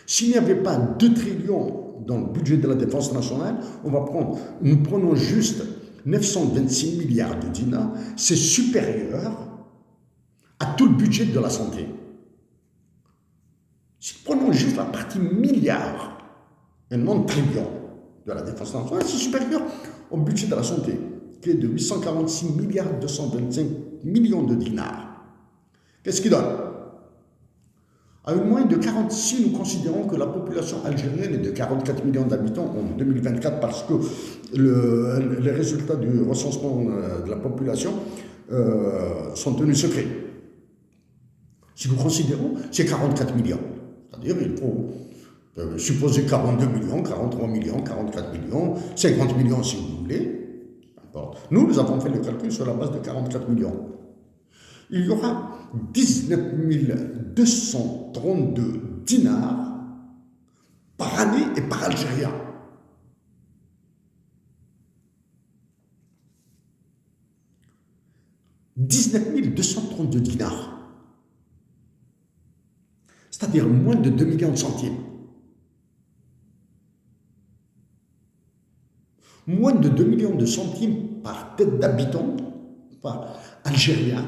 s'il n'y avait pas 2 trillions dans le budget de la défense nationale, nous prenons juste 926 milliards de dinars, c'est supérieur à tout le budget de la santé. Si nous prenons juste la partie milliard et non trillion de la défense nationale, c'est supérieur au budget de la santé, qui est de 846 milliards 225 millions de dinars. Qu'est-ce qu'il donne? À une moyenne de 46, nous considérons que la population algérienne est de 44 millions d'habitants en 2024 parce que les résultats du recensement de la population sont tenus secrets. Si nous considérons, c'est 44 millions. C'est-à-dire qu'il faut supposer 42 millions, 43 millions, 44 millions, 50 millions si vous voulez. Nous avons fait le calcul sur la base de 44 millions. Il y aura 19 232 dinars par année et par Algérien. « 19 232 dinars. C'est-à-dire moins de 2 millions de centimes. Moins de 2 millions de centimes par tête d'habitant, par Algérien,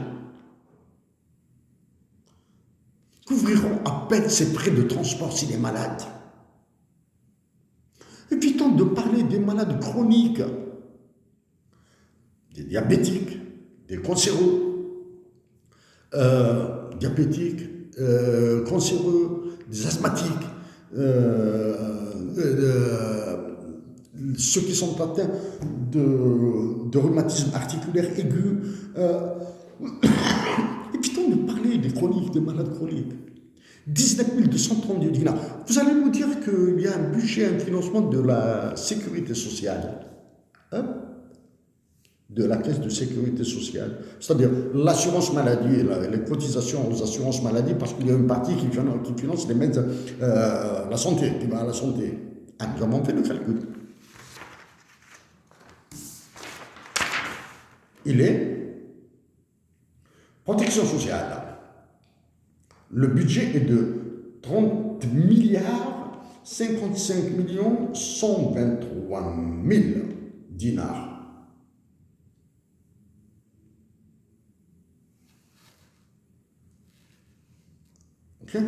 couvriront à peine ses frais de transport s'il est malade. Évitons de parler des malades chroniques, des diabétiques, des cancéreux, cancéreux, des asthmatiques, ceux qui sont atteints de rhumatisme articulaire aigu. Évitons de parler des chroniques, des malades chroniques. 19 232 dinars. Vous allez nous dire qu'il y a un budget, un financement de la sécurité sociale. De la caisse de sécurité sociale. C'est-à-dire l'assurance maladie et les cotisations aux assurances maladie, parce qu'il y a une partie qui finance les mettre la santé, qui va à la santé. Nous avons fait le calcul. Il est protection sociale. Le budget est de 30 milliards 55 millions 123 000 dinars. Ok?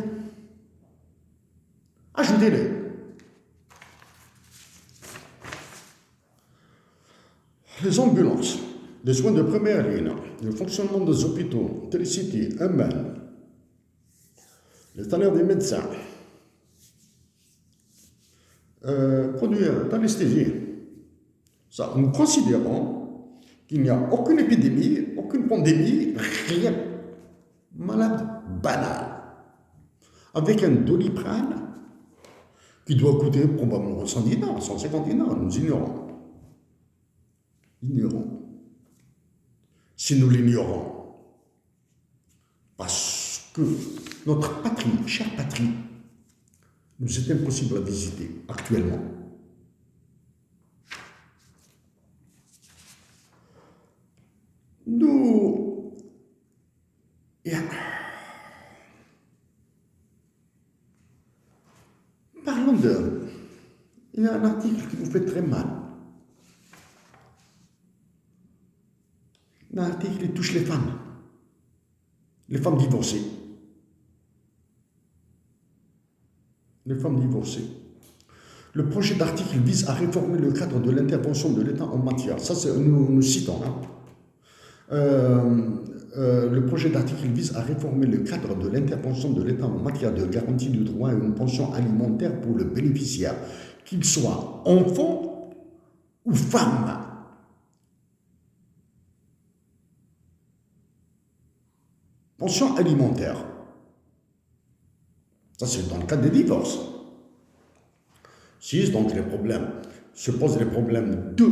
Ajoutez-les. Les ambulances, les soins de première ligne, le fonctionnement des hôpitaux, Télécité, Humaine, les salaires des médecins, produits d'anesthésie. Ça, nous considérons qu'il n'y a aucune épidémie, aucune pandémie, rien. Malade banal. Avec un Doliprane qui doit coûter probablement 100 dinars, 150 dinars, nous ignorons. Si nous l'ignorons, parce que notre patrie, chère patrie, nous est impossible à visiter actuellement. Parlons de... Il y a un article qui vous fait très mal. Un article qui touche les femmes divorcées. Les femmes divorcées. Le projet d'article vise à réformer le cadre de l'intervention de l'État en matière. Ça, nous citons. le projet d'article vise à réformer le cadre de l'intervention de l'État en matière de garantie du droit à une pension alimentaire pour le bénéficiaire, qu'il soit enfant ou femme. Pension alimentaire. Ça, c'est dans le cas des divorces. Si, donc, se posent les problèmes de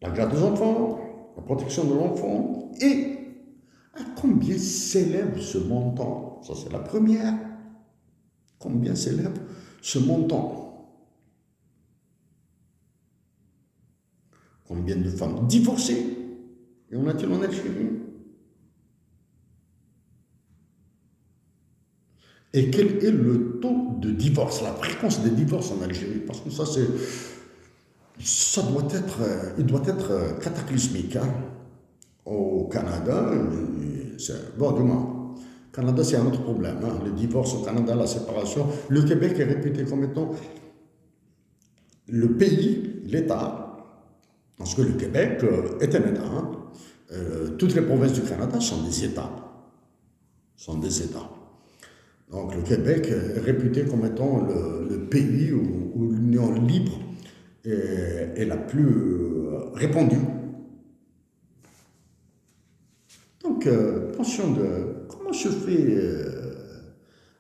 la garde des enfants, la protection de l'enfant et à combien s'élève ce montant. Ça, c'est la première. Combien s'élève ce montant? Combien de femmes divorcées y en a-t-il en Algérie? Et quel est le taux de divorce, la fréquence des divorces en Algérie? Parce que il doit être cataclysmique. Hein. Au Canada, bon, du moins, Canada, c'est un autre problème. Hein. Le divorce au Canada, la séparation. Le Québec est réputé comme étant le pays, l'État, parce que le Québec est un État. Hein. Toutes les provinces du Canada sont des États. Donc le Québec est réputé comme étant le pays où l'union libre est la plus répandue. Donc, comment se fait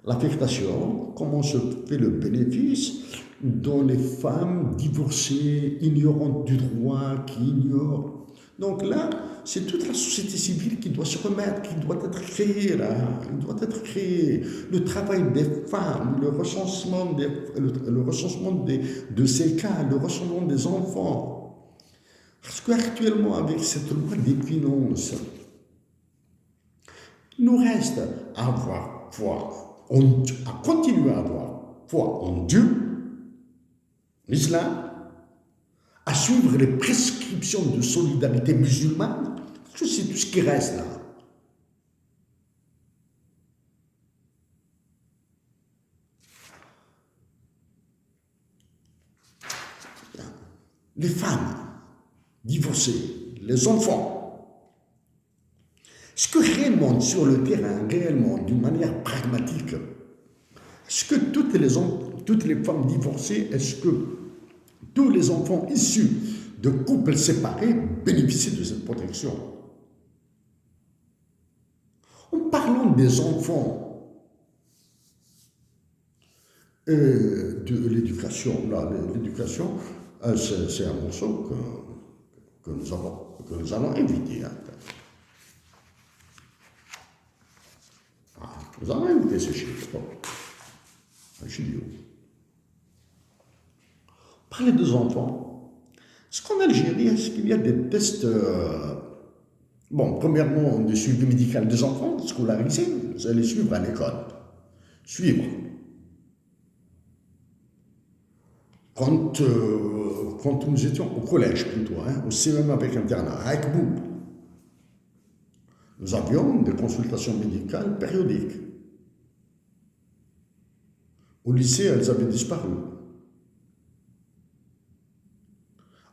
l'affectation, comment se fait le bénéfice dans les femmes divorcées, ignorantes du droit, qui ignorent. Donc là, c'est toute la société civile qui doit se remettre, qui doit être créée là. Il doit être créé. Le travail des femmes, le recensement de ces cas, le recensement des enfants. Parce qu'actuellement, avec cette loi des finances, il nous reste à avoir foi, à continuer à avoir foi en Dieu, l'islam, à suivre les prescriptions de solidarité musulmane, parce que c'est tout ce qui reste là. Les femmes divorcées, les enfants. Est-ce que réellement, sur le terrain, réellement, d'une manière pragmatique, est-ce que toutes les femmes divorcées, est-ce que tous les enfants issus de couples séparés bénéficient de cette protection? En parlant des enfants de l'éducation, l'éducation, c'est un morceau que nous allons éviter. Hein. Nous allons éviter ce chiffre. Un chiffre. Parler des enfants. Est-ce qu'en Algérie, est-ce qu'il y a des tests bon, premièrement, de suivi médical des enfants scolarisés, vous allez suivre à l'école. Suivre. Quand nous étions au collège plutôt, hein, au CEM avec internat, à Ekboub, nous avions des consultations médicales périodiques. Au lycée, elles avaient disparu.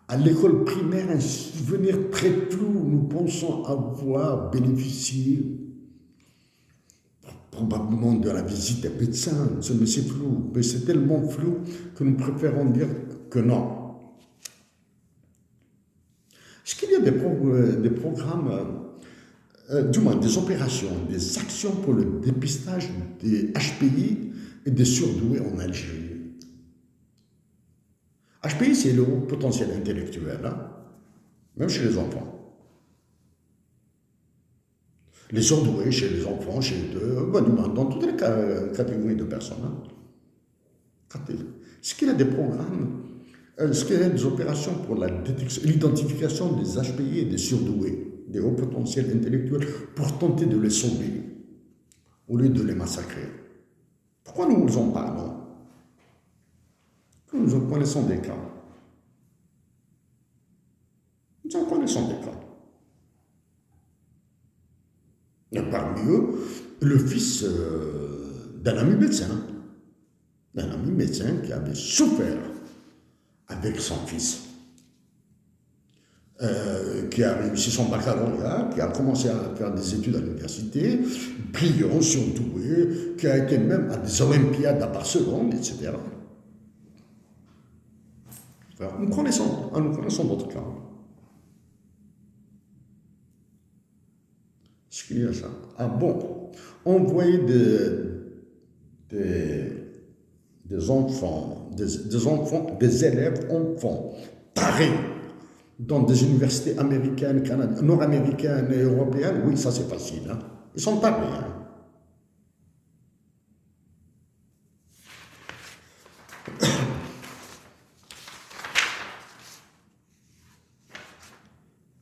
À l'école primaire, un souvenir très flou, nous pensons avoir bénéficié probablement de la visite des médecins, mais c'est flou, mais c'est tellement flou que nous préférons dire que non. Est-ce qu'il y a des programmes, du moins des opérations, des actions pour le dépistage des HPI et des surdoués en Algérie? HPI, c'est le haut potentiel intellectuel, hein, même chez les enfants. Les surdoués chez les enfants, dans toutes les catégories de personnes. Hein. Est-ce qu'il y a des programmes, est-ce qu'il y a des opérations pour l'identification des HPI et des surdoués, des hauts potentiels intellectuels, pour tenter de les sauver, au lieu de les massacrer? Pourquoi nous en parlons? Nous en connaissons des cas. Nous en connaissons des cas. Et parmi eux, le fils d'un ami médecin qui avait souffert avec son fils. qui a réussi son baccalauréat, qui a commencé à faire des études à l'université, brillant, surdoué, qui a été même à des Olympiades à Barcelone, etc. Enfin, nous connaissons votre cas. Est-ce qu'il y a ça? Ah bon, on voyait des enfants, des élèves enfants tarés dans des universités américaines, nord-américaines et européennes. Oui, ça c'est facile. Hein. Ils sont tarés. Hein.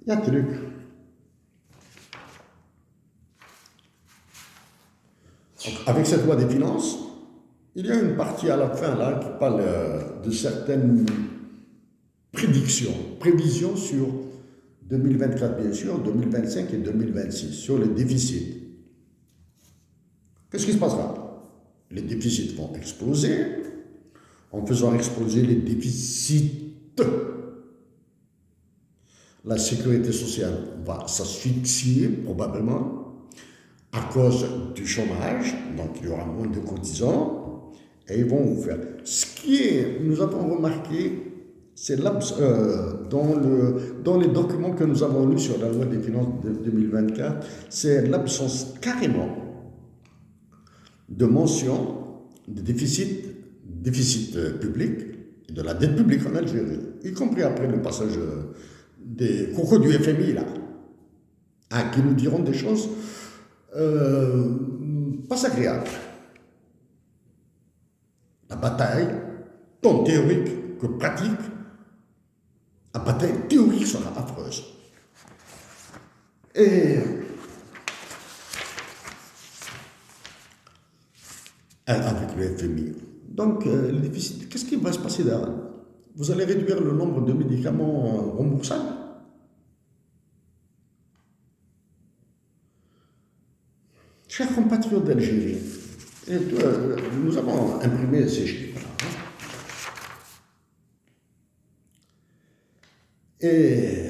Il y a un truc. Donc, avec cette loi des finances, il y a une partie à la fin là qui parle de certaines prévisions sur 2024 bien sûr, 2025 et 2026, sur les déficits. Qu'est-ce qui se passera? Les déficits vont exploser. En faisant exploser les déficits, la sécurité sociale va s'asphyxier probablement à cause du chômage, donc il y aura moins de cotisants, et ils vont vous faire. Nous avons remarqué, c'est dans les documents que nous avons lus sur la loi des finances de 2024, c'est l'absence carrément de mention de déficit public et de la dette publique en Algérie, y compris après le passage des cocos du FMI, là, hein, qui nous diront des choses pas agréables. La bataille, tant théorique que pratique, la bataille théorique sera affreuse. Et avec le FMI. Donc, le déficit, qu'est-ce qui va se passer là? Vous allez réduire le nombre de médicaments remboursables? Chers compatriotes d'Algérie, nous avons imprimé ces chiffres-là. Et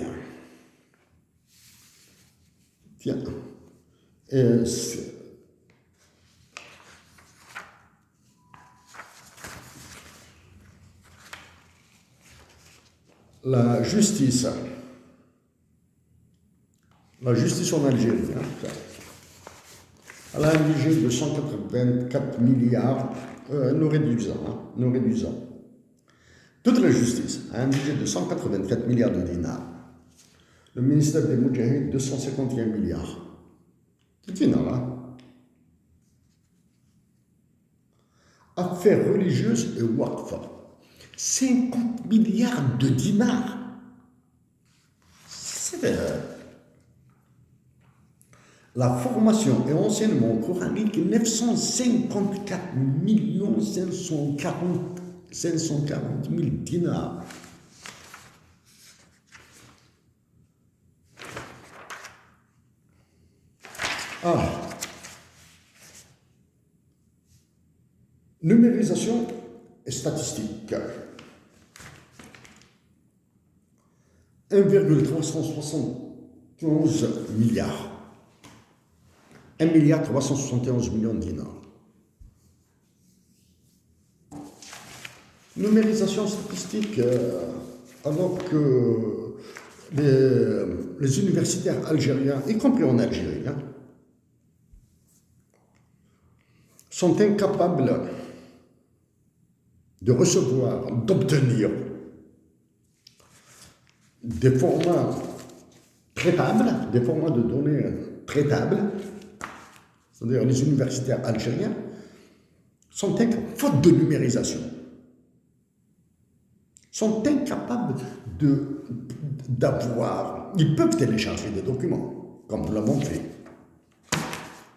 tiens, la justice en Algérie, hein, elle a un budget de 184 milliards, nous réduisons. Toute la justice a un budget de 184 milliards de dinars. Le ministère des Moudjahides, 251 milliards. C'est dinars, là. Affaires religieuses et waqf. 50 milliards de dinars. C'est la formation et enseignement coranique, 954 540 000 dinars. Ah. Numérisation et statistique. 1,371 milliards. 1,371 milliard de dinars. Numérisation statistique, alors que les universitaires algériens, y compris en Algérie, hein, sont incapables de recevoir, d'obtenir des formats traitables, des formats de données traitables, c'est-à-dire les universitaires algériens, sont incapables, faute de numérisation, sont incapables d'avoir, ils peuvent télécharger des documents, comme nous l'avons fait,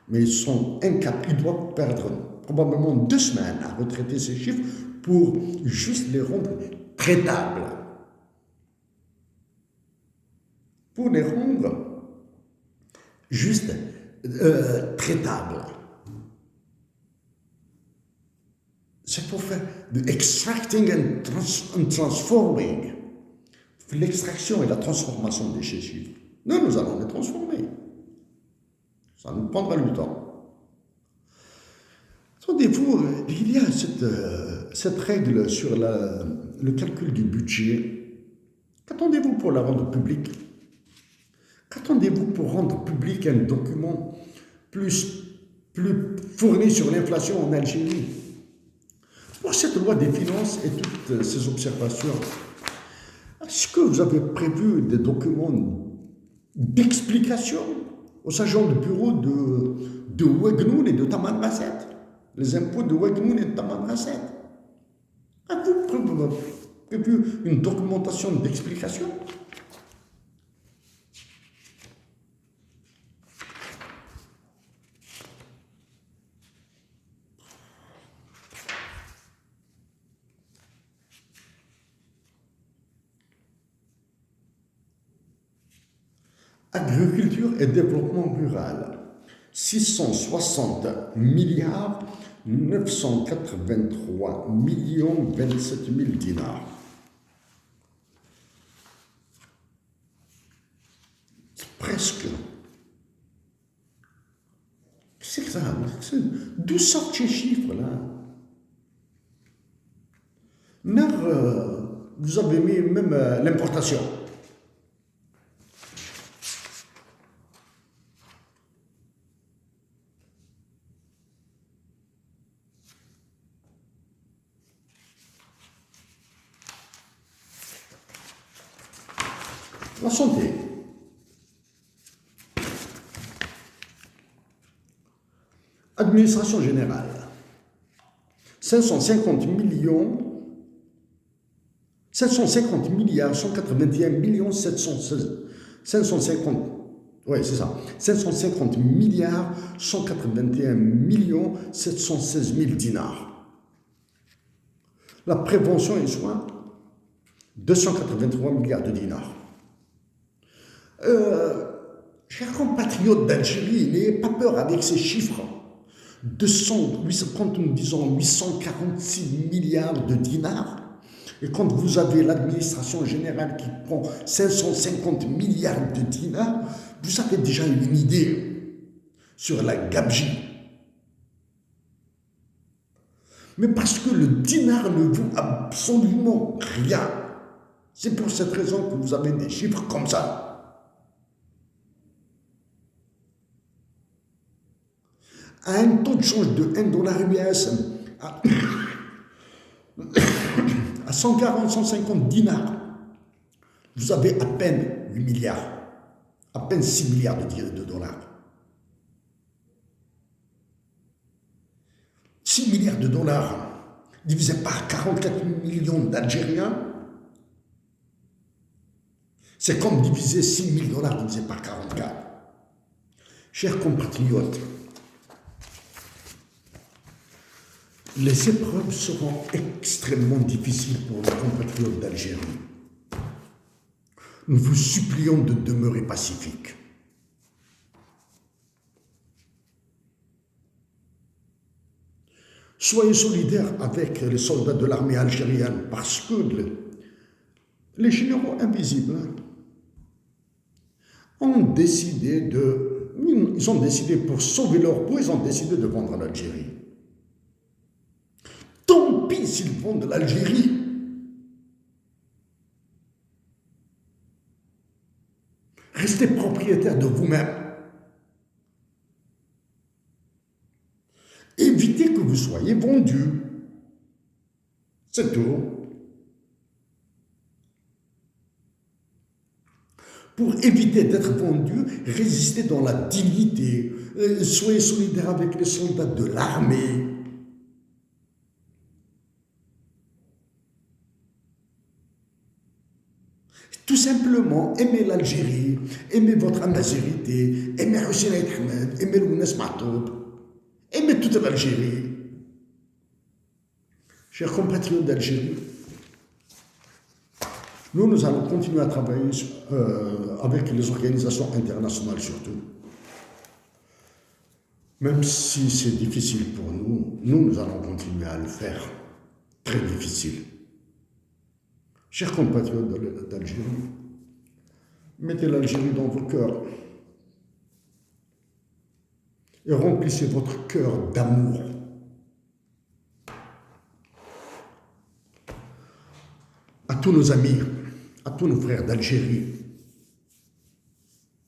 mais ils sont incapables, ils doivent perdre probablement 2 semaines à retraiter ces chiffres pour juste les rendre traitables. Pour les rendre juste traitables. C'est pour faire de extracting and transforming. l'extraction et la transformation des déchets chiffres. Nous allons les transformer. Ça nous prendra du temps. Attendez-vous, il y a cette règle sur le calcul du budget. Qu'attendez-vous pour la rendre publique? Qu'attendez-vous pour rendre public un document plus fourni sur l'inflation en Algérie? Pour cette loi des finances et toutes ces observations, est-ce que vous avez prévu des documents d'explication aux agents de bureau de Ouagnoun et de Tamanrasset? Les impôts de Ouagnoun et de Tamanrasset. Avez-vous prévu une documentation d'explication? Agriculture et développement rural, 660 milliards 983 millions 27 000 dinars. C'est presque. C'est ça. D'où sortent ces chiffres-là? Vous avez mis même l'importation. La santé. Administration générale. 550 milliards 181 millions 716. 550. Oui, c'est ça. 550 milliards 181 millions 716 000 dinars. La prévention et soins, 283 milliards de dinars. Chers compatriotes d'Algérie, n'ayez pas peur avec ces chiffres. Quand nous disons 846 milliards de dinars, et quand vous avez l'administration générale qui prend 550 milliards de dinars, vous avez déjà une idée sur la gabegie. Mais parce que le dinar ne vaut absolument rien. C'est pour cette raison que vous avez des chiffres comme ça. À un taux de change de 1 dollar US à 140, 150 dinars, vous avez à peine 8 milliards, à peine 6 milliards de dollars. 6 milliards de dollars divisé par 44 millions d'Algériens, c'est comme diviser 6 000 dollars divisé par 44. Chers compatriotes, les épreuves seront extrêmement difficiles pour les compatriotes d'Algérie. Nous vous supplions de demeurer pacifiques. Soyez solidaires avec les soldats de l'armée algérienne parce que les généraux invisibles ont décidé pour sauver leur peau, ils ont décidé de vendre l'Algérie. Tant pis s'ils vendent l'Algérie. Restez propriétaires de vous-même. Évitez que vous soyez vendus. C'est tout. Pour éviter d'être vendus, résistez dans la dignité. Soyez solidaires avec les soldats de l'armée. Tout simplement, aimez l'Algérie, aimez votre amazérité, aimez Hussein Ahmed, aimez Lounes Matoub, aimez toute l'Algérie. Chers compatriotes d'Algérie, nous allons continuer à travailler avec les organisations internationales surtout. Même si c'est difficile pour nous allons continuer à le faire. Très difficile. Chers compatriotes d'Algérie, mettez l'Algérie dans vos cœurs et remplissez votre cœur d'amour. À tous nos amis, à tous nos frères d'Algérie,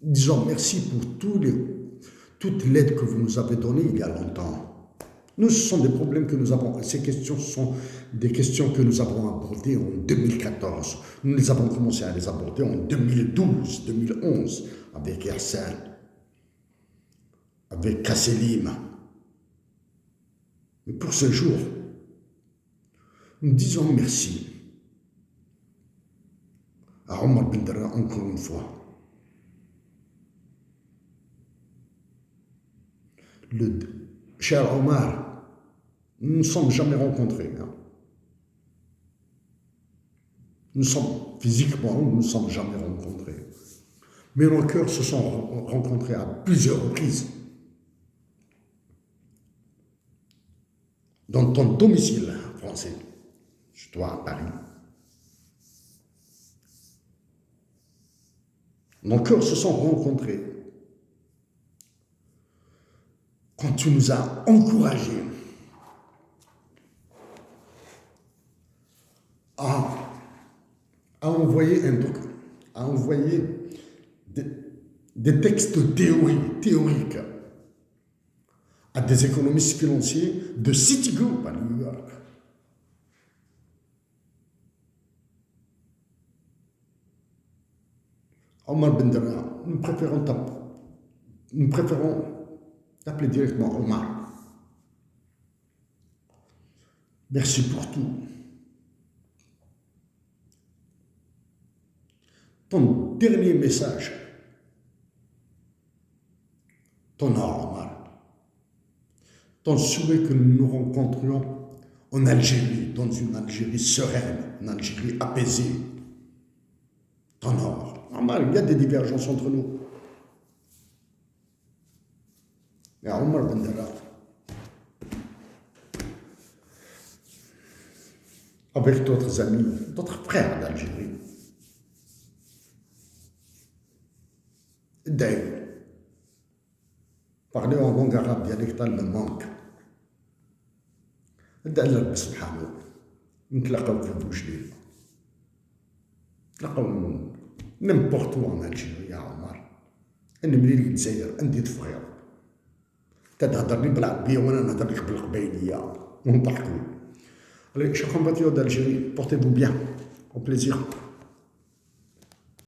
disons merci pour toute l'aide que vous nous avez donnée il y a longtemps. Nous, ce sont des problèmes que nous avons, ces questions sont des questions que nous avons abordées en 2014. Nous les avons commencé à les aborder en 2012, 2011, avec Yassine, avec Kasselim. Mais pour ce jour, nous disons merci à Omar Bendera encore une fois. Le cher Omar, nous ne nous sommes jamais rencontrés. Hein. Nous sommes physiquement, nous ne nous sommes jamais rencontrés. Mais nos cœurs se sont rencontrés à plusieurs reprises. Dans ton domicile français, chez toi à Paris. Nos cœurs se sont rencontrés quand tu nous as encouragés à envoyer des textes théoriques à des économistes financiers de Citigroup à New York. Omar Bendera, nous préférons t'appeler directement Omar. Merci pour tout. Ton dernier message, ton Omar, ton souhait que nous nous rencontrions en Algérie, dans une Algérie sereine, une Algérie apaisée. Ton Omar, il y a des divergences entre nous. Mais Omar Bendera, avec d'autres amis, d'autres frères d'Algérie, d'ailleurs, parler en langue arabe dialectale me manque. ادعي ربي سبحانه نتلاقاو في بوجديد نتلاقاو نيمبورت ان الجيري يا عمر نملي لك الجزائر عندي تفغير تتهضر لي بالعربيه وانا نهضر لك بالقبايليه ونضحكوا. Allez, chers compatriotes d'Algérie, portez-vous bien, au plaisir.